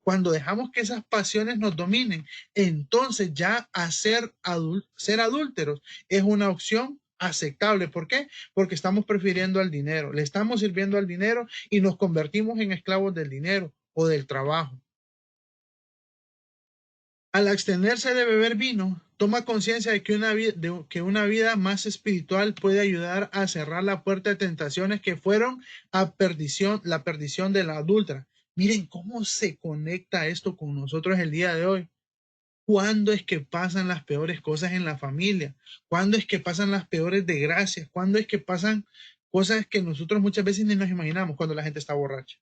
Cuando dejamos que esas pasiones nos dominen, entonces ya ser adúlteros es una opción aceptable. ¿Por qué? Porque estamos prefiriendo al dinero, le estamos sirviendo al dinero y nos convertimos en esclavos del dinero o del trabajo. Al abstenerse de beber vino, toma conciencia de que una vida más espiritual puede ayudar a cerrar la puerta de tentaciones que fueron la perdición de la adúltera. Miren cómo se conecta esto con nosotros el día de hoy. ¿Cuándo es que pasan las peores cosas en la familia? ¿Cuándo es que pasan las peores desgracias? ¿Cuándo es que pasan cosas que nosotros muchas veces ni nos imaginamos? Cuando la gente está borracha.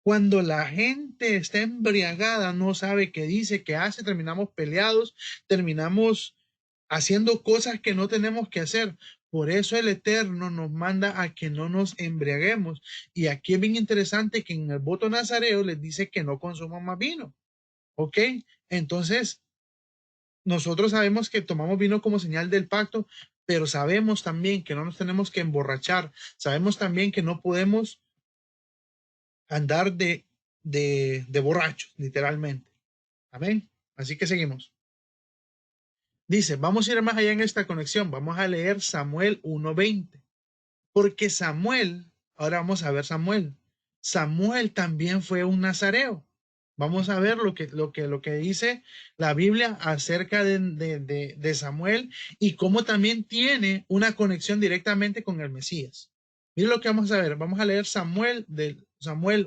Cuando la gente está embriagada, no sabe qué dice, qué hace, terminamos peleados, terminamos haciendo cosas que no tenemos que hacer. Por eso el Eterno nos manda a que no nos embriaguemos. Y aquí es bien interesante que en el voto nazareo les dice que no consuman más vino. ¿Ok? Entonces, nosotros sabemos que tomamos vino como señal del pacto, pero sabemos también que no nos tenemos que emborrachar. Sabemos también que no podemos andar de borrachos, literalmente. Amén. Así que seguimos. Dice, vamos a ir más allá en esta conexión. Vamos a leer Samuel 1:20. Porque Samuel, ahora vamos a ver Samuel. Samuel también fue un nazareo. Vamos a ver lo que dice la Biblia acerca de Samuel y cómo también tiene una conexión directamente con el Mesías. Miren lo que vamos a ver. Vamos a leer Samuel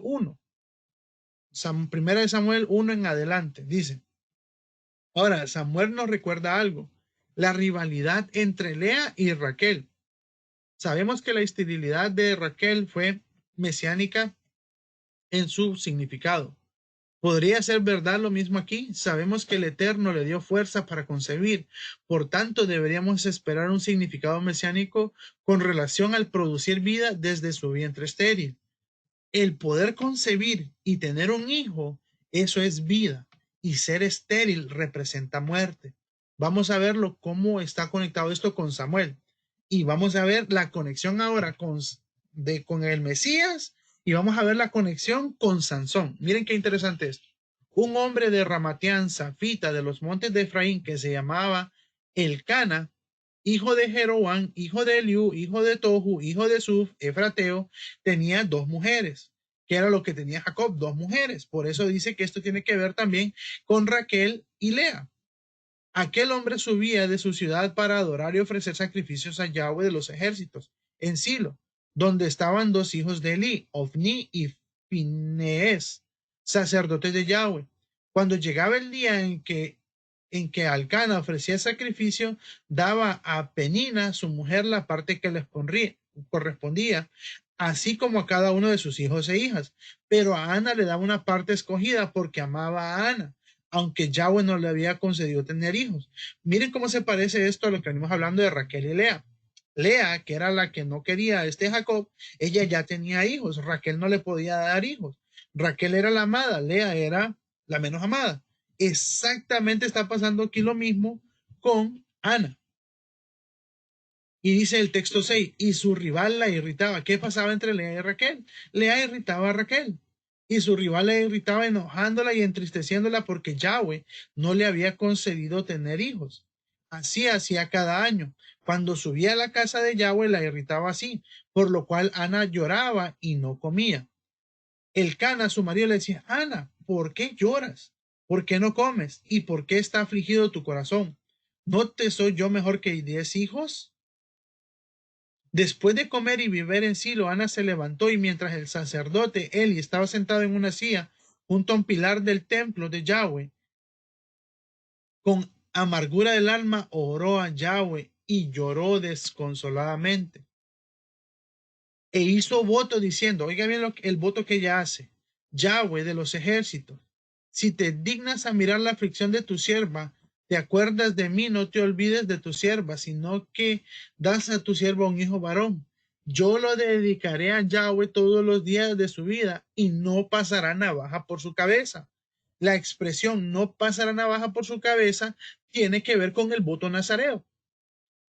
1. Primera de Samuel 1 en adelante. Dice, ahora Samuel nos recuerda algo. La rivalidad entre Lea y Raquel. Sabemos que la esterilidad de Raquel fue mesiánica en su significado. ¿Podría ser verdad lo mismo aquí? Sabemos que el Eterno le dio fuerza para concebir. Por tanto, deberíamos esperar un significado mesiánico con relación al producir vida desde su vientre estéril. El poder concebir y tener un hijo, eso es vida. Y ser estéril representa muerte. Vamos a verlo cómo está conectado esto con Samuel. Y vamos a ver la conexión ahora con el Mesías y vamos a ver la conexión con Sansón. Miren qué interesante esto. Un hombre de Ramatián, Safita, de los montes de Efraín, que se llamaba Elcana, hijo de Jeroán, hijo de Eliú, hijo de Tohu, hijo de Suf, Efrateo, tenía 2 mujeres. ¿Qué era lo que tenía Jacob? 2 mujeres. Por eso dice que esto tiene que ver también con Raquel y Lea. Aquel hombre subía de su ciudad para adorar y ofrecer sacrificios a Yahweh de los ejércitos, en Silo, donde estaban 2 hijos de Elí, Ofni y Finees, sacerdotes de Yahweh. Cuando llegaba el día en que Alcana ofrecía sacrificio, daba a Penina, su mujer, la parte que les correspondía, así como a cada uno de sus hijos e hijas. Pero a Ana le daba una parte escogida porque amaba a Ana, aunque Yahweh no le había concedido tener hijos. Miren cómo se parece esto a lo que venimos hablando de Raquel y Lea. Lea, que era la que no quería a Jacob, ella ya tenía hijos. Raquel no le podía dar hijos. Raquel era la amada, Lea era la menos amada. Exactamente está pasando aquí lo mismo con Ana. Y dice el texto 6, y su rival la irritaba. ¿Qué pasaba entre Lea y Raquel? Lea irritaba a Raquel. Y su rival la irritaba enojándola y entristeciéndola porque Yahweh no le había concedido tener hijos. Así hacía cada año. Cuando subía a la casa de Yahweh la irritaba así, por lo cual Ana lloraba y no comía. Elcana, su marido, le decía, Ana, ¿por qué lloras? ¿Por qué no comes? ¿Y por qué está afligido tu corazón? ¿No te soy yo mejor que 10 hijos? Después de comer y beber en Silo, Ana se levantó y mientras el sacerdote Eli estaba sentado en una silla junto a un pilar del templo de Yahweh, con amargura del alma oró a Yahweh y lloró desconsoladamente. E hizo voto diciendo, oiga bien el voto que ella hace, Yahweh de los ejércitos, si te dignas a mirar la aflicción de tu sierva, te acuerdas de mí, no te olvides de tu sierva, sino que das a tu sierva un hijo varón. Yo lo dedicaré a Yahweh todos los días de su vida y no pasará navaja por su cabeza. La expresión no pasará navaja por su cabeza tiene que ver con el voto nazareo.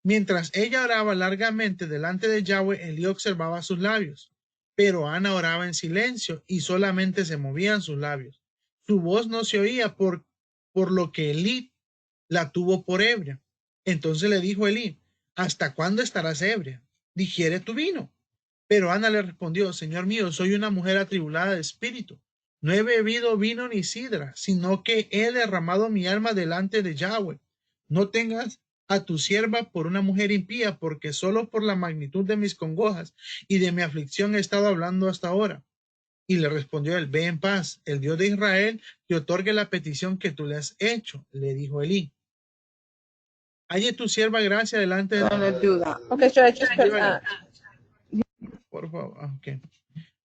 Mientras ella oraba largamente delante de Yahweh, Elí observaba sus labios, pero Ana oraba en silencio y solamente se movían sus labios. Su voz no se oía por lo que Elí la tuvo por ebria. Entonces le dijo Elí, ¿hasta cuándo estarás ebria? Digiere tu vino. Pero Ana le respondió, Señor mío, soy una mujer atribulada de espíritu. No he bebido vino ni sidra, sino que he derramado mi alma delante de Yahweh. No tengas a tu sierva por una mujer impía, porque solo por la magnitud de mis congojas y de mi aflicción he estado hablando hasta ahora. Y le respondió él, ve en paz, el Dios de Israel te otorgue la petición que tú le has hecho, le dijo Elí. Halle tu sierva gracia delante de... No, no ayuda. Okay, so I just put, por favor, okay.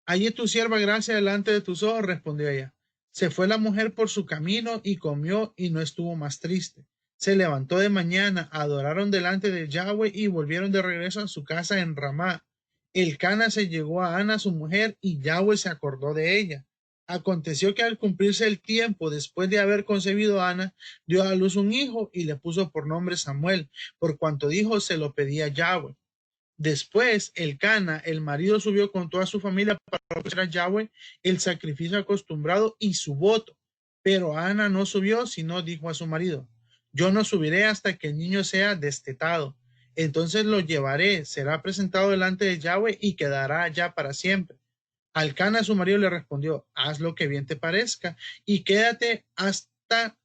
Halle tu sierva gracia delante de tus ojos, respondió ella. Se fue la mujer por su camino y comió y no estuvo más triste. Se levantó de mañana, adoraron delante de Yahweh y volvieron de regreso a su casa en Ramá. Elcana se llegó a Ana, su mujer, y Yahweh se acordó de ella. Aconteció que al cumplirse el tiempo, después de haber concebido a Ana, dio a luz un hijo y le puso por nombre Samuel, por cuanto dijo se lo pedía Yahweh. Después, Elcana, el marido, subió con toda su familia para ofrecer a Yahweh el sacrificio acostumbrado y su voto. Pero Ana no subió, sino dijo a su marido, yo no subiré hasta que el niño sea destetado. Entonces lo llevaré, será presentado delante de Yahweh y quedará allá para siempre. Alcana, su marido, le respondió, haz lo que bien te parezca y quédate hasta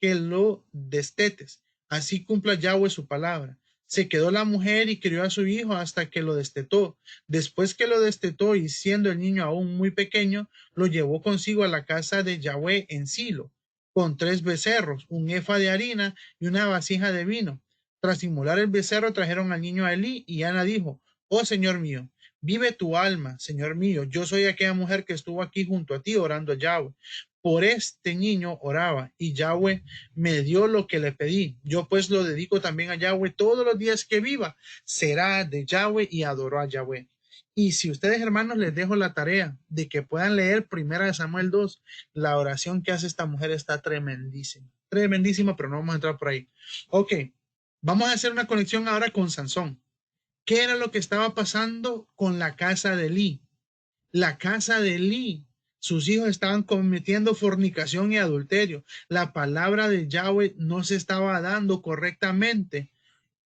que lo destetes. Así cumpla Yahweh su palabra. Se quedó la mujer y crió a su hijo hasta que lo destetó. Después que lo destetó y siendo el niño aún muy pequeño, lo llevó consigo a la casa de Yahweh en Silo, con 3 becerros, un efa de harina y una vasija de vino. Tras inmolar el becerro, trajeron al niño a Elí y Ana dijo, oh Señor mío, vive tu alma, Señor mío, yo soy aquella mujer que estuvo aquí junto a ti orando a Yahweh. Por este niño oraba y Yahweh me dio lo que le pedí. Yo pues lo dedico también a Yahweh todos los días que viva. Será de Yahweh y adoró a Yahweh. Y si ustedes, hermanos, les dejo la tarea de que puedan leer 1 Samuel 2, la oración que hace esta mujer está tremendísima. Tremendísima, pero no vamos a entrar por ahí. Ok, vamos a hacer una conexión ahora con Sansón. ¿Qué era lo que estaba pasando con la casa de Elí? La casa de Elí, sus hijos estaban cometiendo fornicación y adulterio. La palabra de Yahweh no se estaba dando correctamente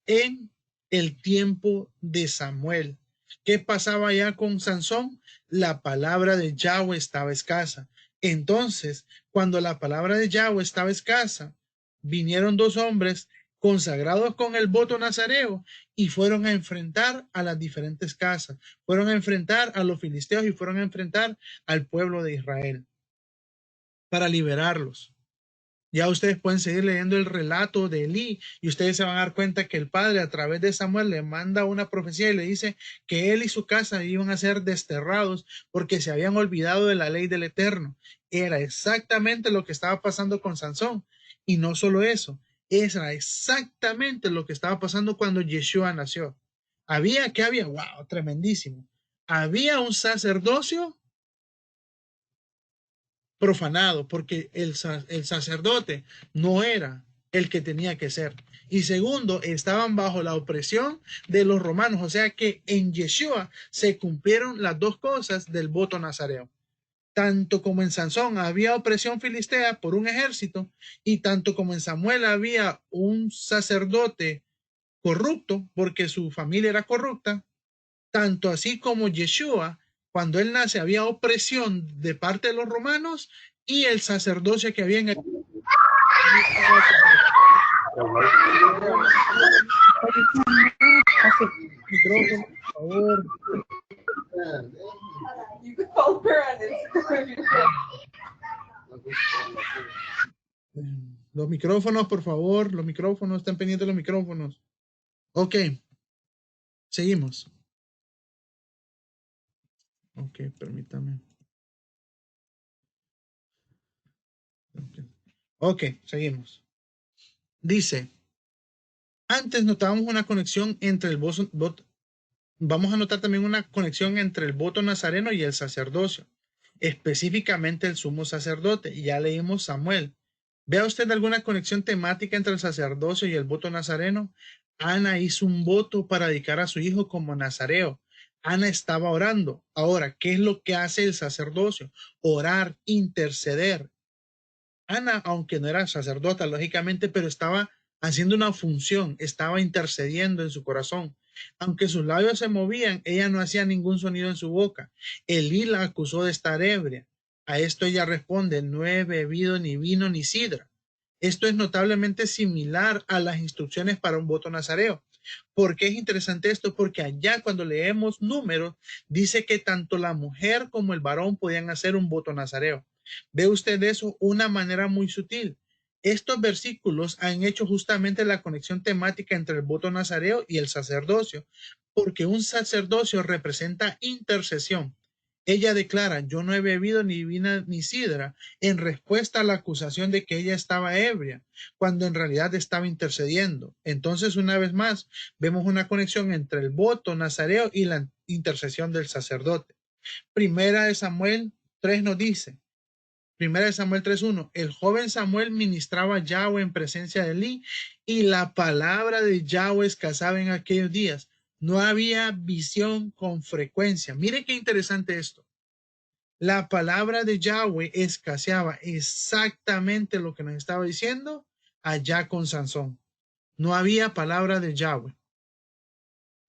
en el tiempo de Samuel. ¿Qué pasaba ya con Sansón? La palabra de Yahweh estaba escasa. Entonces, cuando la palabra de Yahweh estaba escasa, vinieron 2 hombres consagrados con el voto nazareo y fueron a enfrentar a las diferentes casas, fueron a enfrentar a los filisteos y fueron a enfrentar al pueblo de Israel para liberarlos. Ya ustedes pueden seguir leyendo el relato de Elí y ustedes se van a dar cuenta que el padre a través de Samuel le manda una profecía y le dice que él y su casa iban a ser desterrados porque se habían olvidado de la ley del Eterno. Era exactamente lo que estaba pasando con Sansón. Y no solo eso, era exactamente lo que estaba pasando cuando Yeshua nació. Había, wow, tremendísimo. Había un sacerdocio profanado porque el sacerdote no era el que tenía que ser. Y segundo, estaban bajo la opresión de los romanos. O sea que en Yeshua se cumplieron las 2 cosas del voto nazareo. Tanto como en Sansón había opresión filistea por un ejército y tanto como en Samuel había un sacerdote corrupto porque su familia era corrupta, tanto así como Yeshua, cuando él nace, había opresión de parte de los romanos y el sacerdocio que había en el micrófono, por favor. Los micrófonos, por favor, los micrófonos, están pendientes los micrófonos. Ok, seguimos. Ok, permítame. Ok, seguimos. Dice, antes notábamos una conexión entre el voto, vamos a notar también una conexión entre el voto nazareno y el sacerdocio, específicamente el sumo sacerdote, y ya leímos Samuel. ¿Vea usted alguna conexión temática entre el sacerdocio y el voto nazareno? Ana hizo un voto para dedicar a su hijo como nazareo. Ana estaba orando. Ahora, ¿qué es lo que hace el sacerdocio? Orar, interceder. Ana, aunque no era sacerdota, lógicamente, pero estaba haciendo una función, estaba intercediendo en su corazón. Aunque sus labios se movían, ella no hacía ningún sonido en su boca. Elí la acusó de estar ebria. A esto ella responde, no he bebido ni vino ni sidra. Esto es notablemente similar a las instrucciones para un voto nazareo. ¿Por qué es interesante esto? Porque allá cuando leemos Números, dice que tanto la mujer como el varón podían hacer un voto nazareo. ¿Ve usted eso? Una manera muy sutil. Estos versículos han hecho justamente la conexión temática entre el voto nazareo y el sacerdocio, porque un sacerdocio representa intercesión. Ella declara, yo no he bebido ni vino ni sidra, en respuesta a la acusación de que ella estaba ebria, cuando en realidad estaba intercediendo. Entonces, una vez más, vemos una conexión entre el voto nazareo y la intercesión del sacerdote. 1 Samuel 3 nos dice, Primera de Samuel 3:1. El joven Samuel ministraba a Yahweh en presencia de Elí y la palabra de Yahweh escasaba en aquellos días. No había visión con frecuencia. Mire qué interesante esto. La palabra de Yahweh escaseaba, exactamente lo que nos estaba diciendo allá con Sansón. No había palabra de Yahweh.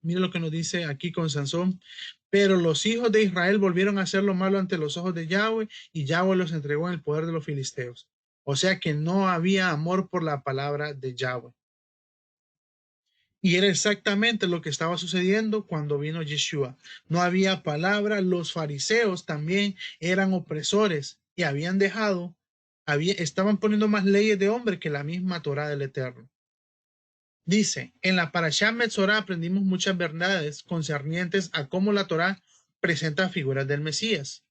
Mire lo que nos dice aquí con Sansón. Pero los hijos de Israel volvieron a hacer lo malo ante los ojos de Yahweh y Yahweh los entregó en el poder de los filisteos. O sea que no había amor por la palabra de Yahweh. Y era exactamente lo que estaba sucediendo cuando vino Yeshua. No había palabra. Los fariseos también eran opresores y habían dejado, estaban poniendo más leyes de hombre que la misma Torá del Eterno. Dice, en la Parashá Metzorá aprendimos muchas verdades concernientes a cómo la Torá presenta figuras del Mesías.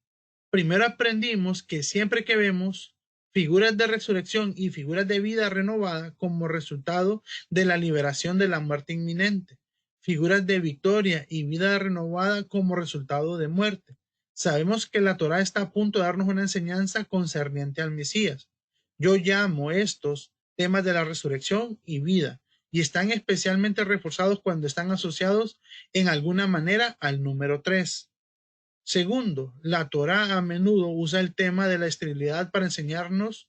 Primero aprendimos que siempre que vemos figuras de resurrección y figuras de vida renovada como resultado de la liberación de la muerte inminente, figuras de victoria y vida renovada como resultado de muerte. Sabemos que la Torá está a punto de darnos una enseñanza concerniente al Mesías. Yo llamo estos temas de la resurrección y vida, y están especialmente reforzados cuando están asociados en alguna manera al número 3. Segundo, la Torá a menudo usa el tema de la esterilidad para señalarnos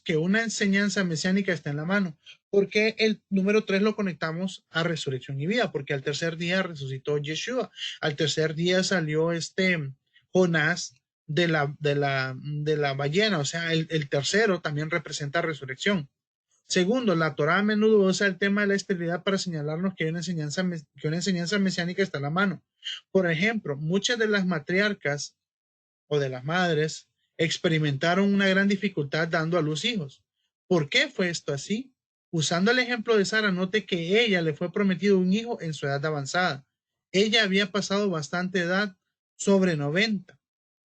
que una enseñanza mesiánica está en la mano. Porque el número 3 lo conectamos a resurrección y vida, porque al tercer día resucitó Yeshua. Al tercer día salió Jonás de la ballena, o sea, el tercero también representa resurrección. Segundo, la Torá a menudo usa el tema de la esterilidad para señalarnos que una enseñanza mesiánica está a la mano. Por ejemplo, muchas de las matriarcas o de las madres experimentaron una gran dificultad dando a luz hijos. ¿Por qué fue esto así? Usando el ejemplo de Sara, note que ella le fue prometido un hijo en su edad avanzada. Ella había pasado bastante edad, sobre 90,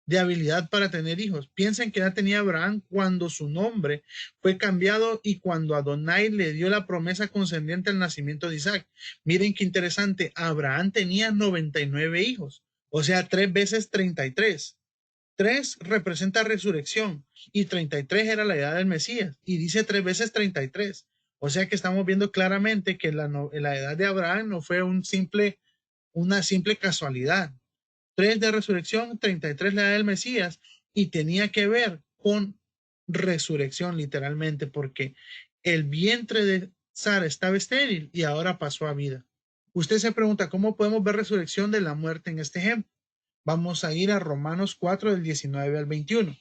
de habilidad para tener hijos. Piensen que ya tenía Abraham cuando su nombre fue cambiado y cuando Adonai le dio la promesa concerniente al nacimiento de Isaac. Miren qué interesante, Abraham tenía 99 hijos, o sea, 3 veces 33. 3 representa resurrección y 33 era la edad del Mesías y dice 3 veces 33. O sea que estamos viendo claramente que la edad de Abraham no fue una simple casualidad. 3 de resurrección, 33 la edad del Mesías, y tenía que ver con resurrección literalmente, porque el vientre de Sara estaba estéril y ahora pasó a vida. Usted se pregunta, ¿cómo podemos ver resurrección de la muerte en este ejemplo? Vamos a ir a Romanos 4 del 19 al 21.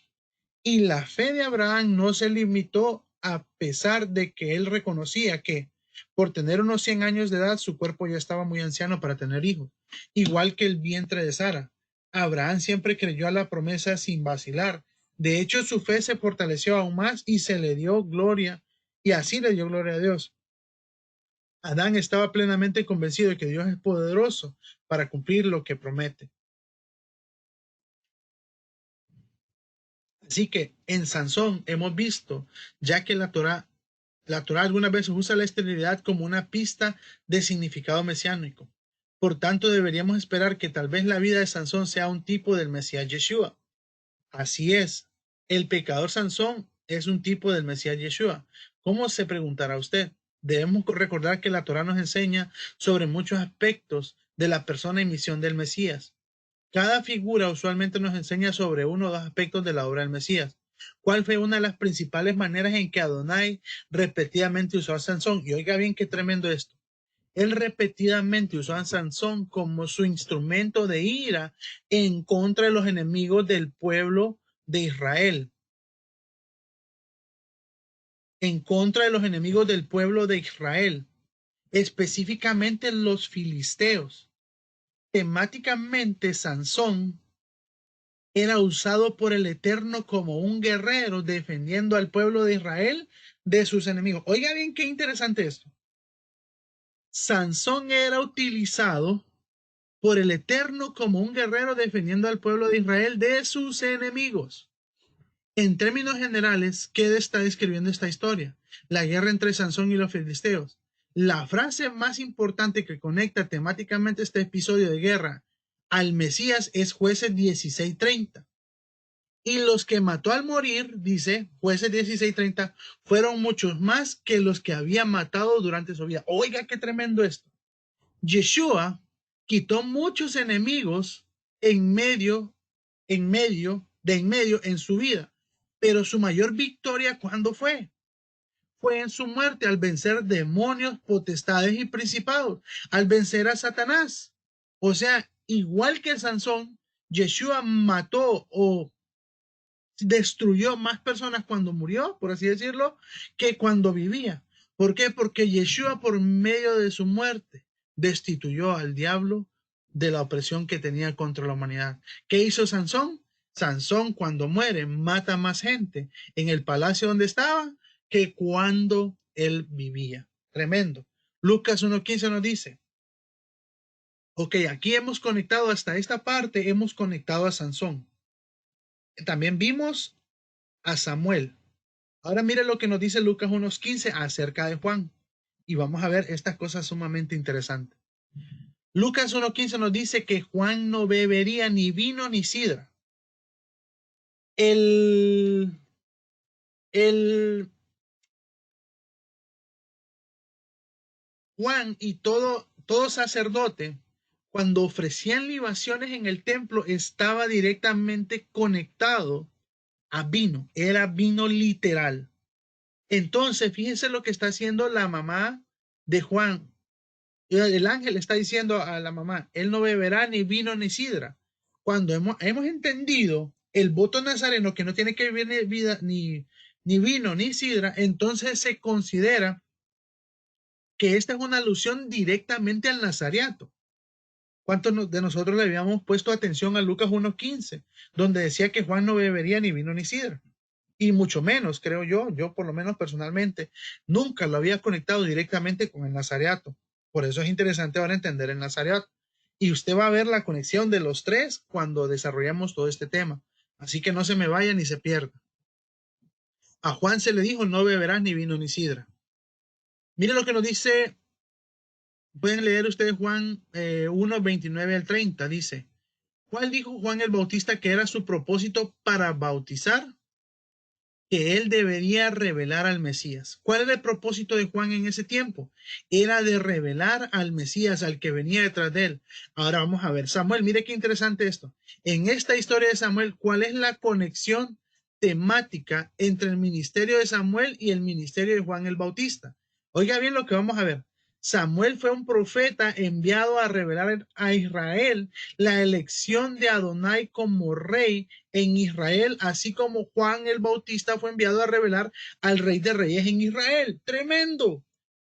Y la fe de Abraham no se limitó a pesar de que él reconocía que por tener unos 100 años de edad su cuerpo ya estaba muy anciano para tener hijos, igual que el vientre de Sara. Abraham siempre creyó a la promesa sin vacilar. De hecho, su fe se fortaleció aún más y se le dio gloria, y así le dio gloria a Dios. Adán estaba plenamente convencido de que Dios es poderoso para cumplir lo que promete. Así que en Sansón hemos visto, ya que la Torá algunas veces usa la esterilidad como una pista de significado mesiánico. Por tanto, deberíamos esperar que tal vez la vida de Sansón sea un tipo del Mesías Yeshua. Así es, el pecador Sansón es un tipo del Mesías Yeshua. ¿Cómo se preguntará usted? Debemos recordar que la Torá nos enseña sobre muchos aspectos de la persona y misión del Mesías. Cada figura usualmente nos enseña sobre uno o dos aspectos de la obra del Mesías. ¿Cuál fue una de las principales maneras en que Adonai repetidamente usó a Sansón? Y oiga bien qué tremendo esto. Él repetidamente usó a Sansón como su instrumento de ira en contra de los enemigos del pueblo de Israel. En contra de los enemigos del pueblo de Israel, específicamente los filisteos. Temáticamente, Sansón era usado por el Eterno como un guerrero defendiendo al pueblo de Israel de sus enemigos. Oiga bien qué interesante esto. Sansón era utilizado por el Eterno como un guerrero defendiendo al pueblo de Israel de sus enemigos. En términos generales, ¿qué está describiendo esta historia? La guerra entre Sansón y los filisteos. La frase más importante que conecta temáticamente este episodio de guerra al Mesías es Jueces 16:30. Y los que mató al morir, dice Jueces 16:30, fueron muchos más que los que había matado durante su vida. Oiga, qué tremendo esto. Yeshua quitó muchos enemigos en medio en su vida. Pero su mayor victoria, ¿cuándo fue? Fue en su muerte, al vencer demonios, potestades y principados, al vencer a Satanás. O sea, igual que Sansón, Yeshua mató o destruyó más personas cuando murió, por así decirlo, que cuando vivía. ¿Por qué? Porque Yeshua, por medio de su muerte, destituyó al diablo de la opresión que tenía contra la humanidad. ¿Qué hizo Sansón? Sansón, cuando muere, mata más gente en el palacio donde estaba que cuando él vivía. Tremendo. Lucas 1:15 nos dice, ok, aquí hemos conectado hasta esta parte, hemos conectado a Sansón. También vimos a Samuel. Ahora mire lo que nos dice Lucas 1:15 acerca de Juan. Y vamos a ver estas cosas sumamente interesantes. Lucas 1:15 nos dice que Juan no bebería ni vino ni sidra. El Juan y todo sacerdote, cuando ofrecían libaciones en el templo, estaba directamente conectado a vino. Era vino literal. Entonces, fíjense lo que está haciendo la mamá de Juan. El ángel está diciendo a la mamá, él no beberá ni vino ni sidra. Cuando hemos entendido el voto nazareno que no tiene que beber ni vino ni sidra, entonces se considera que esta es una alusión directamente al nazareato. ¿Cuántos de nosotros le habíamos puesto atención a Lucas 1:15, donde decía que Juan no bebería ni vino ni sidra? Y mucho menos, creo yo por lo menos personalmente, nunca lo había conectado directamente con el nazareato. Por eso es interesante ahora entender el nazareato. Y usted va a ver la conexión de los tres cuando desarrollamos todo este tema. Así que no se me vaya ni se pierda. A Juan se le dijo, no beberás ni vino ni sidra. Mire lo que nos dice, pueden leer ustedes Juan 1:29 al 30, dice, ¿cuál dijo Juan el Bautista que era su propósito para bautizar? Que él debería revelar al Mesías. ¿Cuál era el propósito de Juan en ese tiempo? Era de revelar al Mesías, al que venía detrás de él. Ahora vamos a ver, Samuel, mire qué interesante esto. En esta historia de Samuel, ¿cuál es la conexión temática entre el ministerio de Samuel y el ministerio de Juan el Bautista? Oiga bien lo que vamos a ver. Samuel fue un profeta enviado a revelar a Israel la elección de Adonai como rey en Israel, así como Juan el Bautista fue enviado a revelar al Rey de Reyes en Israel. Tremendo.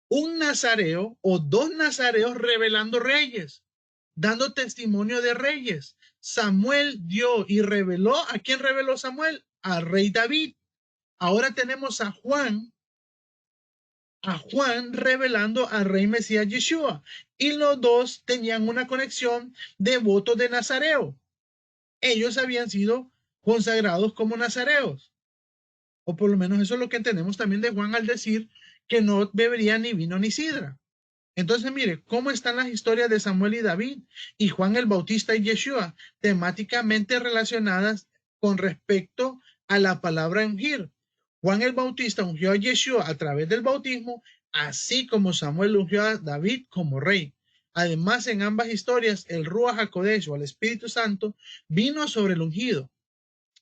Un nazareo o dos nazareos revelando reyes, dando testimonio de reyes. Samuel dio y reveló. ¿A quién reveló Samuel? Al rey David. Ahora tenemos a Juan revelando al rey Mesías Yeshua. Y los dos tenían una conexión de voto de nazareo. Ellos habían sido consagrados como nazareos. O por lo menos eso es lo que entendemos también de Juan al decir que no bebería ni vino ni sidra. Entonces, mire, ¿cómo están las historias de Samuel y David y Juan el Bautista y Yeshua temáticamente relacionadas con respecto a la palabra ungir? Juan el Bautista ungió a Yeshua a través del bautismo, así como Samuel ungió a David como rey. Además, en ambas historias, el Ruach HaKodesh o el Espíritu Santo vino sobre el ungido.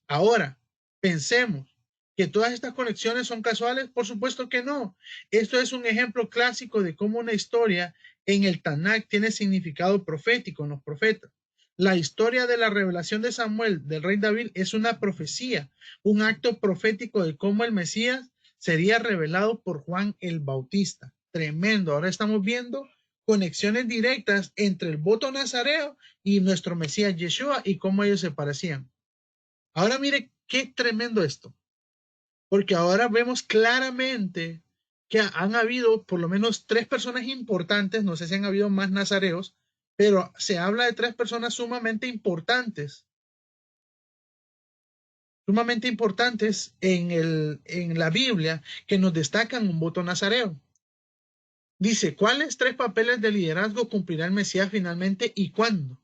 Ahora, pensemos que todas estas conexiones son casuales. Por supuesto que no. Esto es un ejemplo clásico de cómo una historia en el Tanakh tiene significado profético en los profetas. La historia de la revelación de Samuel, del rey David, es una profecía, un acto profético de cómo el Mesías sería revelado por Juan el Bautista. Tremendo. Ahora estamos viendo conexiones directas entre el voto nazareo y nuestro Mesías Yeshua y cómo ellos se parecían. Ahora mire qué tremendo esto, porque ahora vemos claramente que han habido por lo menos tres personas importantes, no sé si han habido más nazareos, pero se habla de tres personas sumamente importantes en la Biblia que nos destacan un voto nazareo. Dice, ¿cuáles tres papeles de liderazgo cumplirá el Mesías finalmente y cuándo?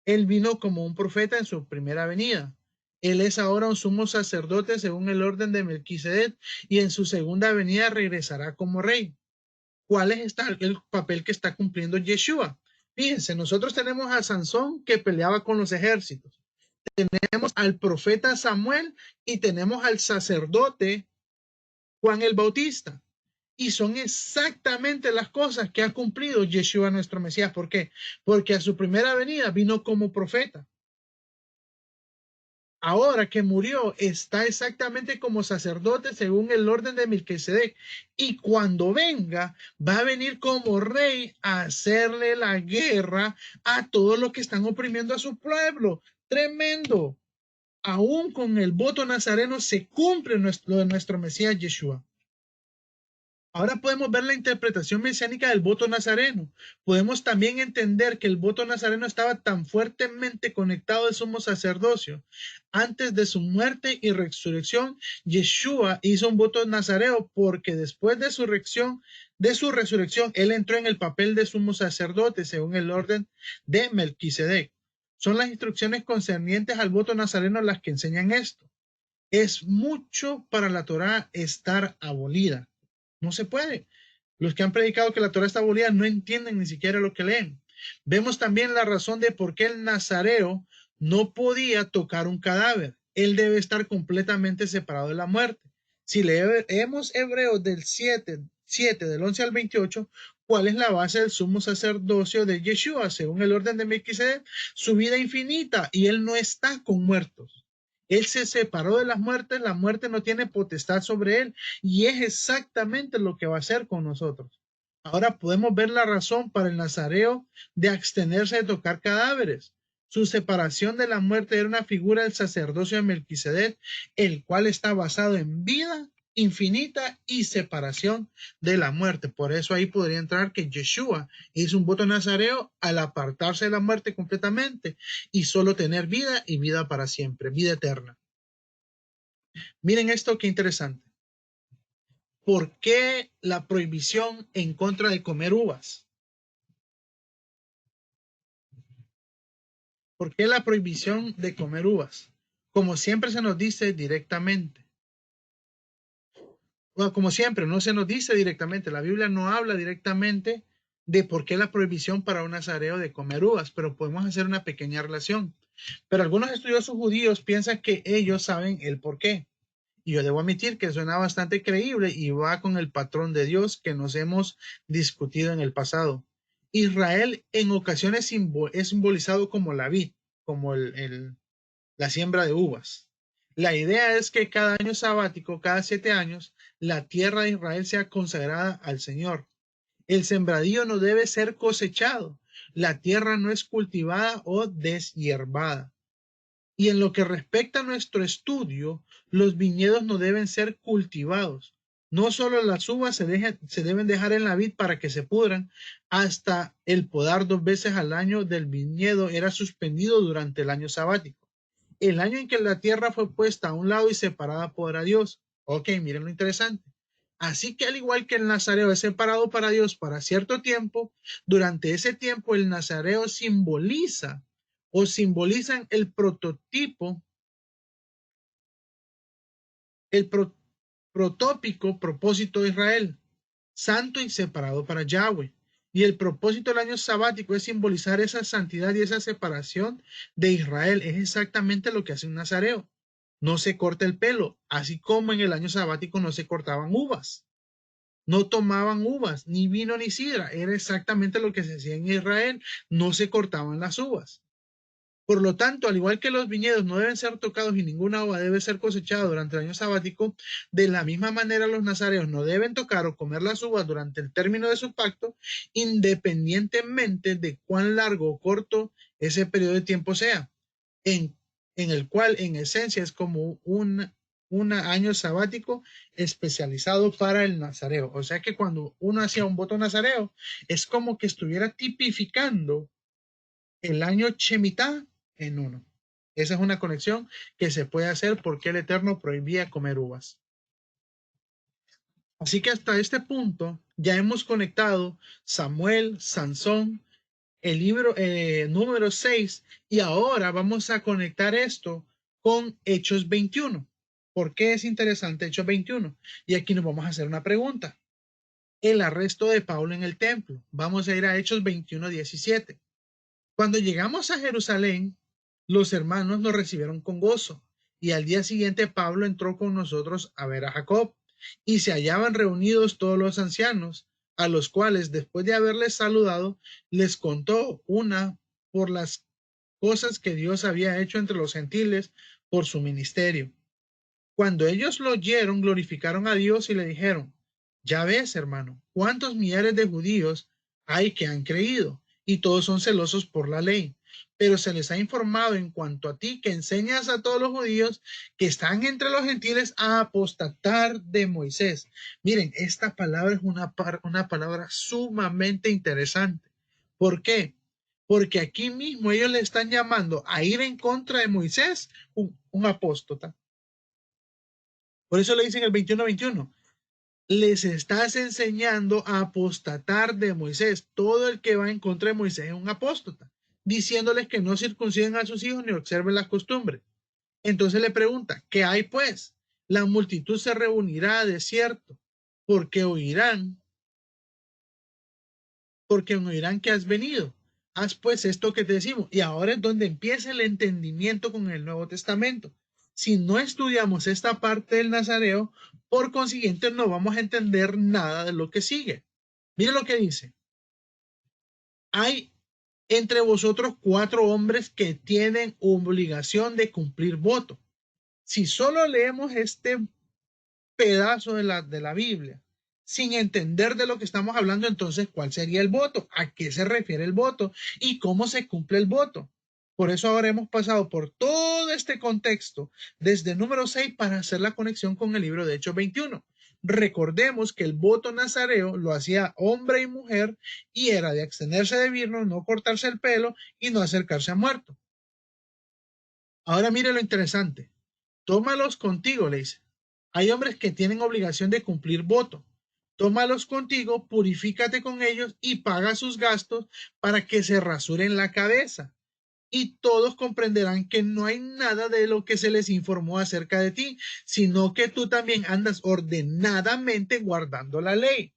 Él vino como un profeta en su primera venida. Él es ahora un sumo sacerdote según el orden de Melquisedec y en su segunda venida regresará como rey. ¿Cuál es el papel que está cumpliendo Yeshua? Fíjense, nosotros tenemos a Sansón que peleaba con los ejércitos. Tenemos al profeta Samuel y tenemos al sacerdote Juan el Bautista. Y son exactamente las cosas que ha cumplido Yeshua nuestro Mesías. ¿Por qué? Porque a su primera venida vino como profeta. Ahora que murió, está exactamente como sacerdote según el orden de Melquisedec. Y cuando venga, va a venir como rey a hacerle la guerra a todos los que están oprimiendo a su pueblo. Tremendo. Aún con el voto nazareno se cumple lo de nuestro Mesías Yeshua. Ahora podemos ver la interpretación mesiánica del voto nazareno. Podemos también entender que el voto nazareno estaba tan fuertemente conectado al sumo sacerdocio. Antes de su muerte y resurrección, Yeshua hizo un voto nazareo porque después de su resurrección, él entró en el papel de sumo sacerdote según el orden de Melquisedec. Son las instrucciones concernientes al voto nazareno las que enseñan esto. Es mucho para la Torá estar abolida. No se puede. Los que han predicado que la Torá está abolida no entienden ni siquiera lo que leen. Vemos también la razón de por qué el nazareo no podía tocar un cadáver. Él debe estar completamente separado de la muerte. Si leemos Hebreos del 7 del 11 al 28, ¿cuál es la base del sumo sacerdocio de Yeshua? Según el orden de Melquisedec, su vida infinita, y él no está con muertos. Él se separó de las muertes, la muerte no tiene potestad sobre él y es exactamente lo que va a hacer con nosotros. Ahora podemos ver la razón para el nazareo de abstenerse de tocar cadáveres. Su separación de la muerte era una figura del sacerdocio de Melquisedec, el cual está basado en vida infinita y separación de la muerte. Por eso ahí podría entrar que Yeshua hizo un voto nazareo al apartarse de la muerte completamente y solo tener vida y vida para siempre, vida eterna. Miren esto, qué interesante. ¿Por qué la prohibición en contra de comer uvas? ¿Por qué la prohibición de comer uvas? Como siempre se nos dice directamente. Bueno, como siempre, no se nos dice directamente. La Biblia no habla directamente de por qué la prohibición para un nazareo de comer uvas, pero podemos hacer una pequeña relación. Pero algunos estudiosos judíos piensan que ellos saben el por qué. Y yo debo admitir que suena bastante creíble y va con el patrón de Dios que nos hemos discutido en el pasado. Israel en ocasiones es simbolizado como la vid, como la siembra de uvas. La idea es que cada año sabático, cada 7 años, la tierra de Israel sea consagrada al Señor. El sembradío no debe ser cosechado. La tierra no es cultivada o deshierbada. Y en lo que respecta a nuestro estudio, los viñedos no deben ser cultivados. No solo las uvas se deben dejar en la vid para que se pudran, hasta el podar 2 veces al año del viñedo era suspendido durante el año sabático. El año en que la tierra fue puesta a un lado y separada para Dios. Ok, miren lo interesante. Así que al igual que el nazareo es separado para Dios para cierto tiempo, durante ese tiempo el nazareo simbolizan el prototipo, el protópico propósito de Israel, santo y separado para Yahweh. Y el propósito del año sabático es simbolizar esa santidad y esa separación de Israel. Es exactamente lo que hace un nazareo. No se corta el pelo, así como en el año sabático no se cortaban uvas. No tomaban uvas, ni vino ni sidra. Era exactamente lo que se hacía en Israel. No se cortaban las uvas. Por lo tanto, al igual que los viñedos no deben ser tocados y ninguna uva debe ser cosechada durante el año sabático, de la misma manera los nazareos no deben tocar o comer las uvas durante el término de su pacto, independientemente de cuán largo o corto ese periodo de tiempo sea, en el cual en esencia es como un año sabático especializado para el nazareo. O sea que cuando uno hacía un voto nazareo, es como que estuviera tipificando el año Shemitah en uno. Esa es una conexión que se puede hacer porque el Eterno prohibía comer uvas. Así que hasta este punto ya hemos conectado Samuel, Sansón, el libro número 6, y ahora vamos a conectar esto con Hechos 21. ¿Por qué es interesante Hechos 21? Y aquí nos vamos a hacer una pregunta. El arresto de Pablo en el templo. Vamos a ir a Hechos 21:17. Cuando llegamos a Jerusalén, los hermanos nos recibieron con gozo, y al día siguiente Pablo entró con nosotros a ver a Jacob, y se hallaban reunidos todos los ancianos, a los cuales, después de haberles saludado, les contó una por las cosas que Dios había hecho entre los gentiles por su ministerio. Cuando ellos lo oyeron, glorificaron a Dios y le dijeron: ya ves, hermano, cuántos millares de judíos hay que han creído, y todos son celosos por la ley. Pero se les ha informado en cuanto a ti, que enseñas a todos los judíos que están entre los gentiles a apostatar de Moisés. Miren, esta palabra es una palabra sumamente interesante. ¿Por qué? Porque aquí mismo ellos le están llamando a ir en contra de Moisés un apóstata. Por eso le dicen el 21:21. Les estás enseñando a apostatar de Moisés. Todo el que va en contra de Moisés es un apóstata, diciéndoles que no circunciden a sus hijos ni observen las costumbres. Entonces le pregunta: ¿qué hay pues? La multitud se reunirá de cierto, porque oirán que has venido. Haz pues esto que te decimos. Y ahora es donde empieza el entendimiento con el Nuevo Testamento. Si no estudiamos esta parte del Nazareo, por consiguiente no vamos a entender nada de lo que sigue. Mire lo que dice. Hay entre vosotros 4 hombres que tienen obligación de cumplir voto. Si solo leemos este pedazo de la Biblia sin entender de lo que estamos hablando, entonces, ¿cuál sería el voto? ¿A qué se refiere el voto? ¿Y cómo se cumple el voto? Por eso ahora hemos pasado por todo este contexto desde número 6 para hacer la conexión con el libro de Hechos 21. Recordemos que el voto nazareo lo hacía hombre y mujer, y era de abstenerse de vino, no cortarse el pelo y no acercarse a muerto. Ahora mire lo interesante. Tómalos contigo, le dice. Hay hombres que tienen obligación de cumplir voto. Tómalos contigo, purifícate con ellos y paga sus gastos para que se rasuren la cabeza. Y todos comprenderán que no hay nada de lo que se les informó acerca de ti, sino que tú también andas ordenadamente guardando la ley.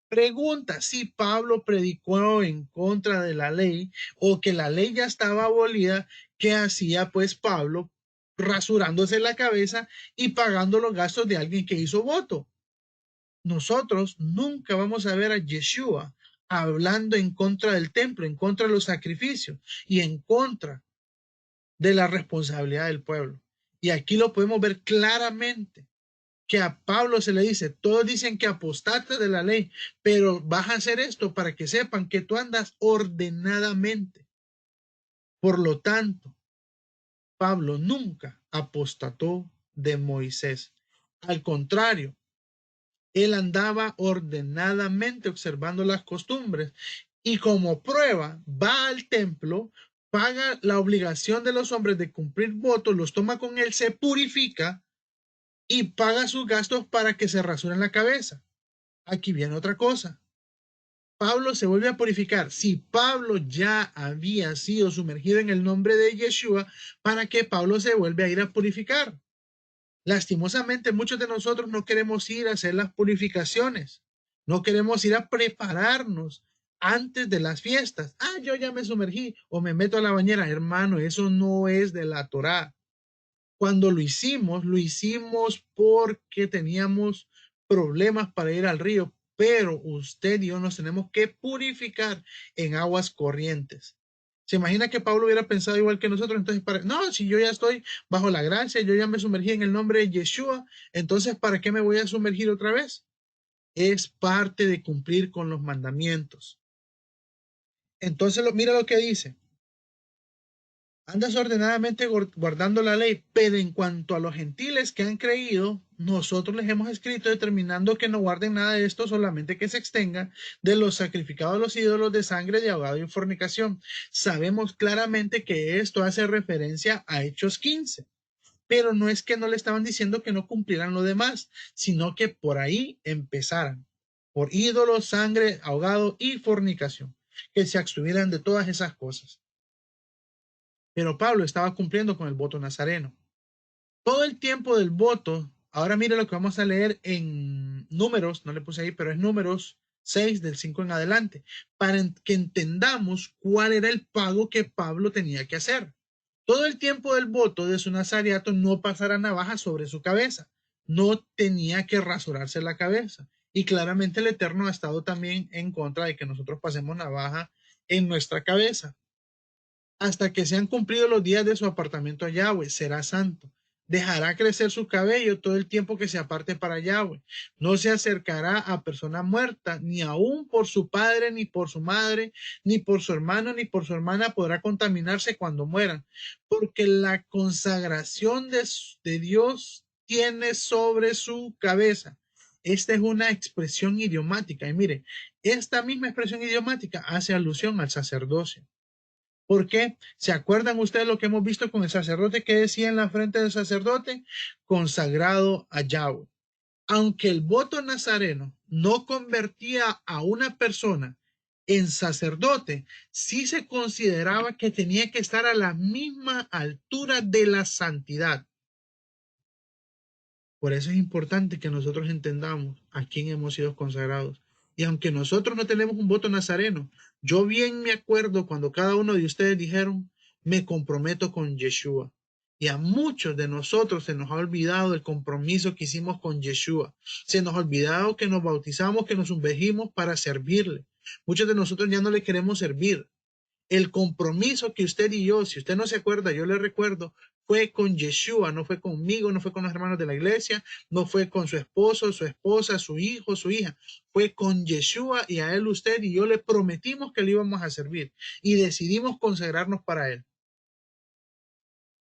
Pregunta: si Pablo predicó en contra de la ley, o que la ley ya estaba abolida, ¿qué hacía pues Pablo rasurándose la cabeza y pagando los gastos de alguien que hizo voto? Nosotros nunca vamos a ver a Yeshua hablando en contra del templo, en contra de los sacrificios y en contra de la responsabilidad del pueblo. Y aquí lo podemos ver claramente, que a Pablo se le dice: todos dicen que apostaste de la ley, pero vas a hacer esto para que sepan que tú andas ordenadamente. Por lo tanto, Pablo nunca apostató de Moisés. Al contrario, él andaba ordenadamente observando las costumbres, y como prueba va al templo, paga la obligación de los hombres de cumplir votos, los toma con él, se purifica y paga sus gastos para que se rasuren la cabeza. Aquí viene otra cosa. Pablo se vuelve a purificar. Si Pablo ya había sido sumergido en el nombre de Yeshua, ¿para qué Pablo se vuelve a ir a purificar? Lastimosamente, muchos de nosotros no queremos ir a hacer las purificaciones. No queremos ir a prepararnos antes de las fiestas. Yo ya me sumergí o me meto a la bañera. Hermano, eso no es de la Torá. Cuando lo hicimos porque teníamos problemas para ir al río, pero usted y yo nos tenemos que purificar en aguas corrientes. ¿Se imagina que Pablo hubiera pensado igual que nosotros? Entonces, no, si yo ya estoy bajo la gracia, yo ya me sumergí en el nombre de Yeshua, entonces, ¿para qué me voy a sumergir otra vez? Es parte de cumplir con los mandamientos. Entonces, mira lo que dice. Andas ordenadamente guardando la ley, pero en cuanto a los gentiles que han creído, nosotros les hemos escrito determinando que no guarden nada de esto, solamente que se extengan de los sacrificados a los ídolos, de sangre, de ahogado y fornicación. Sabemos claramente que esto hace referencia a Hechos 15, pero no es que no le estaban diciendo que no cumplieran lo demás, sino que por ahí empezaran, por ídolos, sangre, ahogado y fornicación, que se abstuvieran de todas esas cosas. Pero Pablo estaba cumpliendo con el voto nazareno. Todo el tiempo del voto, ahora mire lo que vamos a leer en Números, no le puse ahí, pero es Números 6 del 5 en adelante, para que entendamos cuál era el pago que Pablo tenía que hacer. Todo el tiempo del voto de su nazariato no pasará navaja sobre su cabeza, no tenía que rasurarse la cabeza. Y claramente el Eterno ha estado también en contra de que nosotros pasemos navaja en nuestra cabeza. Hasta que sean cumplidos los días de su apartamiento a Yahweh, será santo. Dejará crecer su cabello todo el tiempo que se aparte para Yahweh. No se acercará a persona muerta, ni aún por su padre, ni por su madre, ni por su hermano, ni por su hermana podrá contaminarse cuando mueran, porque la consagración de Dios tiene sobre su cabeza. Esta es una expresión idiomática. Y mire, esta misma expresión idiomática hace alusión al sacerdocio. ¿Por qué? ¿Se acuerdan ustedes lo que hemos visto con el sacerdote que decía en la frente del sacerdote? Consagrado a Yahweh. Aunque el voto nazareno no convertía a una persona en sacerdote, sí se consideraba que tenía que estar a la misma altura de la santidad. Por eso es importante que nosotros entendamos a quién hemos sido consagrados. Y aunque nosotros no tenemos un voto nazareno, yo bien me acuerdo cuando cada uno de ustedes dijeron, me comprometo con Yeshua. Y a muchos de nosotros se nos ha olvidado el compromiso que hicimos con Yeshua. Se nos ha olvidado que nos bautizamos, que nos sumergimos para servirle. Muchos de nosotros ya no le queremos servir. El compromiso que usted y yo, si usted no se acuerda, yo le recuerdo, fue con Yeshua, no fue conmigo, no fue con los hermanos de la iglesia, no fue con su esposo, su esposa, su hijo, su hija, fue con Yeshua y a él usted y yo le prometimos que le íbamos a servir y decidimos consagrarnos para él.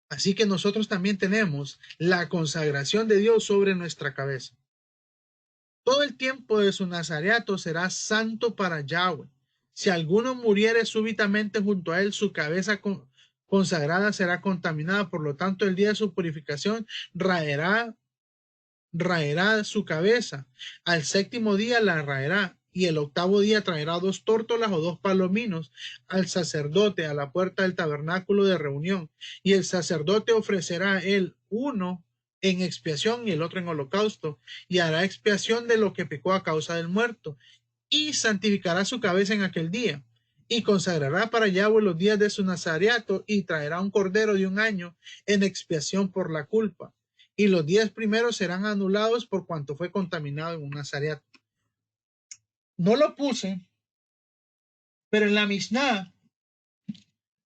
Así que nosotros también tenemos la consagración de Dios sobre nuestra cabeza. Todo el tiempo de su nazareato será santo para Yahweh. Si alguno muriere súbitamente junto a él, su cabeza consagrada será contaminada. Por lo tanto, el día de su purificación raerá su cabeza. Al séptimo día la raerá. Y el octavo día traerá 2 tórtolas o 2 palominos al sacerdote a la puerta del tabernáculo de reunión. Y el sacerdote ofrecerá él uno en expiación y el otro en holocausto, y hará expiación de lo que pecó a causa del muerto, y santificará su cabeza en aquel día, y consagrará para Yahweh los días de su nazareato, y traerá un cordero de 1 año en expiación por la culpa, y los 10 primeros serán anulados por cuanto fue contaminado en un nazareato. No lo puse, pero en la Mishnah,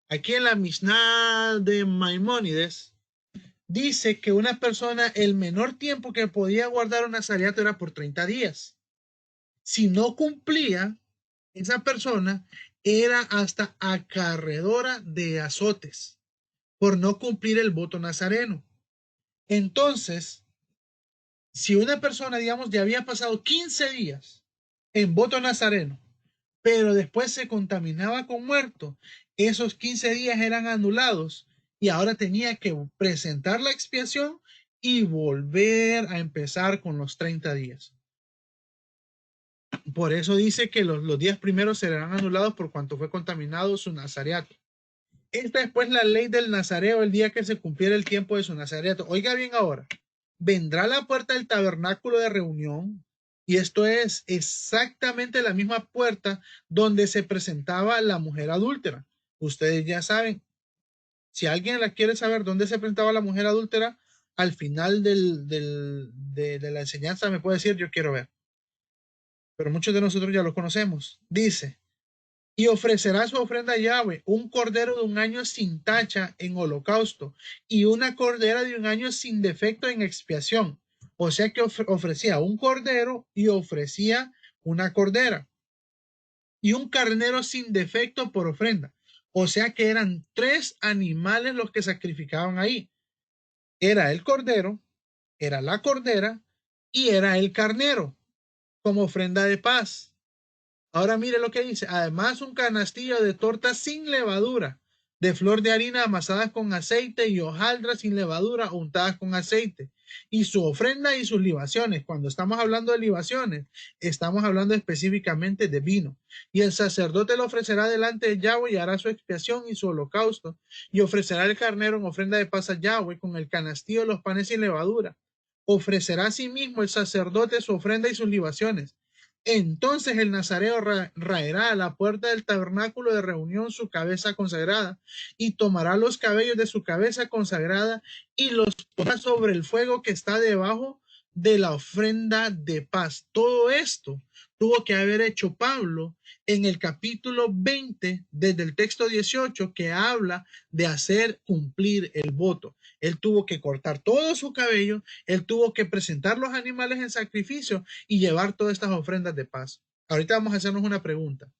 aquí en la Mishnah de Maimónides, dice que una persona, el menor tiempo que podía guardar un nazareato era por 30 días. Si no cumplía, esa persona era hasta acarreadora de azotes por no cumplir el voto nazareno. Entonces, si una persona, digamos, ya había pasado 15 días en voto nazareno, pero después se contaminaba con muerto, esos 15 días eran anulados y ahora tenía que presentar la expiación y volver a empezar con los 30 días. Por eso dice que los días primeros serán anulados por cuanto fue contaminado su nazareato. Esta es pues la ley del nazareo el día que se cumpliera el tiempo de su nazareato. Oiga bien ahora, vendrá a la puerta del tabernáculo de reunión, y esto es exactamente la misma puerta donde se presentaba la mujer adúltera. Ustedes ya saben, si alguien la quiere saber dónde se presentaba la mujer adúltera, al final de la enseñanza me puede decir, yo quiero ver. Pero muchos de nosotros ya lo conocemos. Dice, y ofrecerá su ofrenda a Yahweh, un cordero de 1 año sin tacha en holocausto y una cordera de 1 año sin defecto en expiación. O sea que ofrecía un cordero y ofrecía una cordera y un carnero sin defecto por ofrenda. O sea que eran 3 animales los que sacrificaban ahí. Era el cordero, era la cordera y era el carnero como ofrenda de paz. Ahora mire lo que dice. Además, un canastillo de torta sin levadura, de flor de harina amasadas con aceite y hojaldras sin levadura untadas con aceite, y su ofrenda y sus libaciones. Cuando estamos hablando de libaciones, estamos hablando específicamente de vino. Y el sacerdote lo ofrecerá delante de Yahweh y hará su expiación y su holocausto, y ofrecerá el carnero en ofrenda de paz a Yahweh con el canastillo de los panes sin levadura. Ofrecerá asimismo el sacerdote su ofrenda y sus libaciones. Entonces el nazareo raerá a la puerta del tabernáculo de reunión su cabeza consagrada y tomará los cabellos de su cabeza consagrada y los pondrá sobre el fuego que está debajo de la ofrenda de paz. Todo esto tuvo que haber hecho Pablo en el capítulo 20, desde el texto 18, que habla de hacer cumplir el voto. Él tuvo que cortar todo su cabello, él tuvo que presentar los animales en sacrificio y llevar todas estas ofrendas de paz. Ahorita vamos a hacernos una pregunta.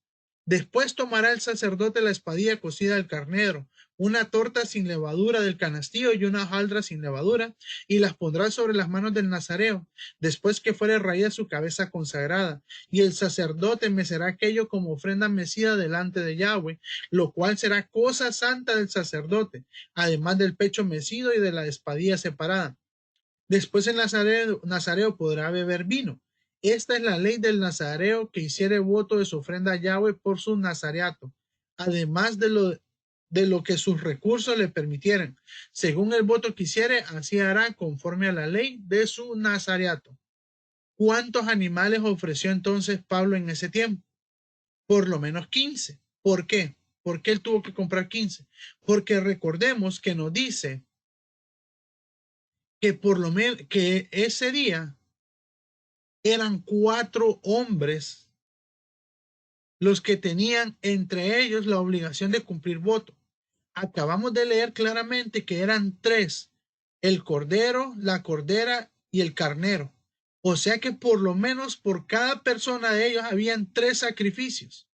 Después tomará el sacerdote la espadilla cocida del carnero, una torta sin levadura del canastillo y una hojaldra sin levadura, y las pondrá sobre las manos del nazareo, después que fuere raída su cabeza consagrada. Y el sacerdote mecerá aquello como ofrenda mecida delante de Yahweh, lo cual será cosa santa del sacerdote, además del pecho mecido y de la espadilla separada. Después el nazareo podrá beber vino. Esta es la ley del nazareo que hiciere voto de su ofrenda a Yahweh por su nazareato, además de lo que sus recursos le permitieran. Según el voto que hiciere, así hará conforme a la ley de su nazareato. ¿Cuántos animales ofreció entonces Pablo en ese tiempo? Por lo menos 15. ¿Por qué? ¿Por qué él tuvo que comprar 15? Porque recordemos que nos dice que por lo menos que ese día eran 4 hombres los que tenían entre ellos la obligación de cumplir voto. Acabamos de leer claramente que eran 3, el cordero, la cordera y el carnero. O sea que por lo menos por cada persona de ellos habían 3 sacrificios.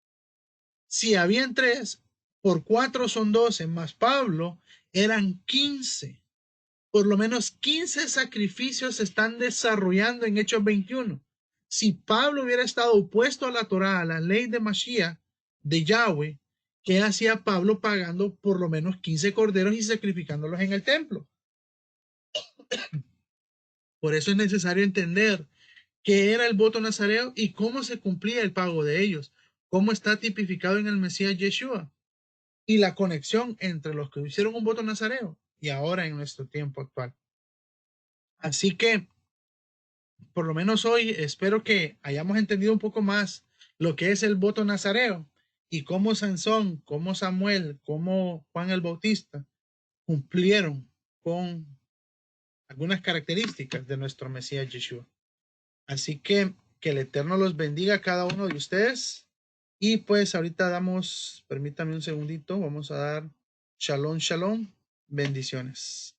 Si habían 3, por 4 son 12, más Pablo eran 15. Por lo menos 15 sacrificios se están desarrollando en Hechos 21. Si Pablo hubiera estado opuesto a la Torá, a la ley de Mashiach, de Yahweh, ¿qué hacía Pablo pagando por lo menos 15 corderos y sacrificándolos en el templo? Por eso es necesario entender qué era el voto nazareo y cómo se cumplía el pago de ellos, cómo está tipificado en el Mesías Yeshua y la conexión entre los que hicieron un voto nazareo y ahora en nuestro tiempo actual. Así que, por lo menos hoy, espero que hayamos entendido un poco más lo que es el voto nazareo y cómo Sansón, cómo Samuel, cómo Juan el Bautista cumplieron con algunas características de nuestro Mesías Yeshua. Así que el Eterno los bendiga a cada uno de ustedes. Y pues ahorita damos, permítame un segundito, vamos a dar shalom, shalom, bendiciones.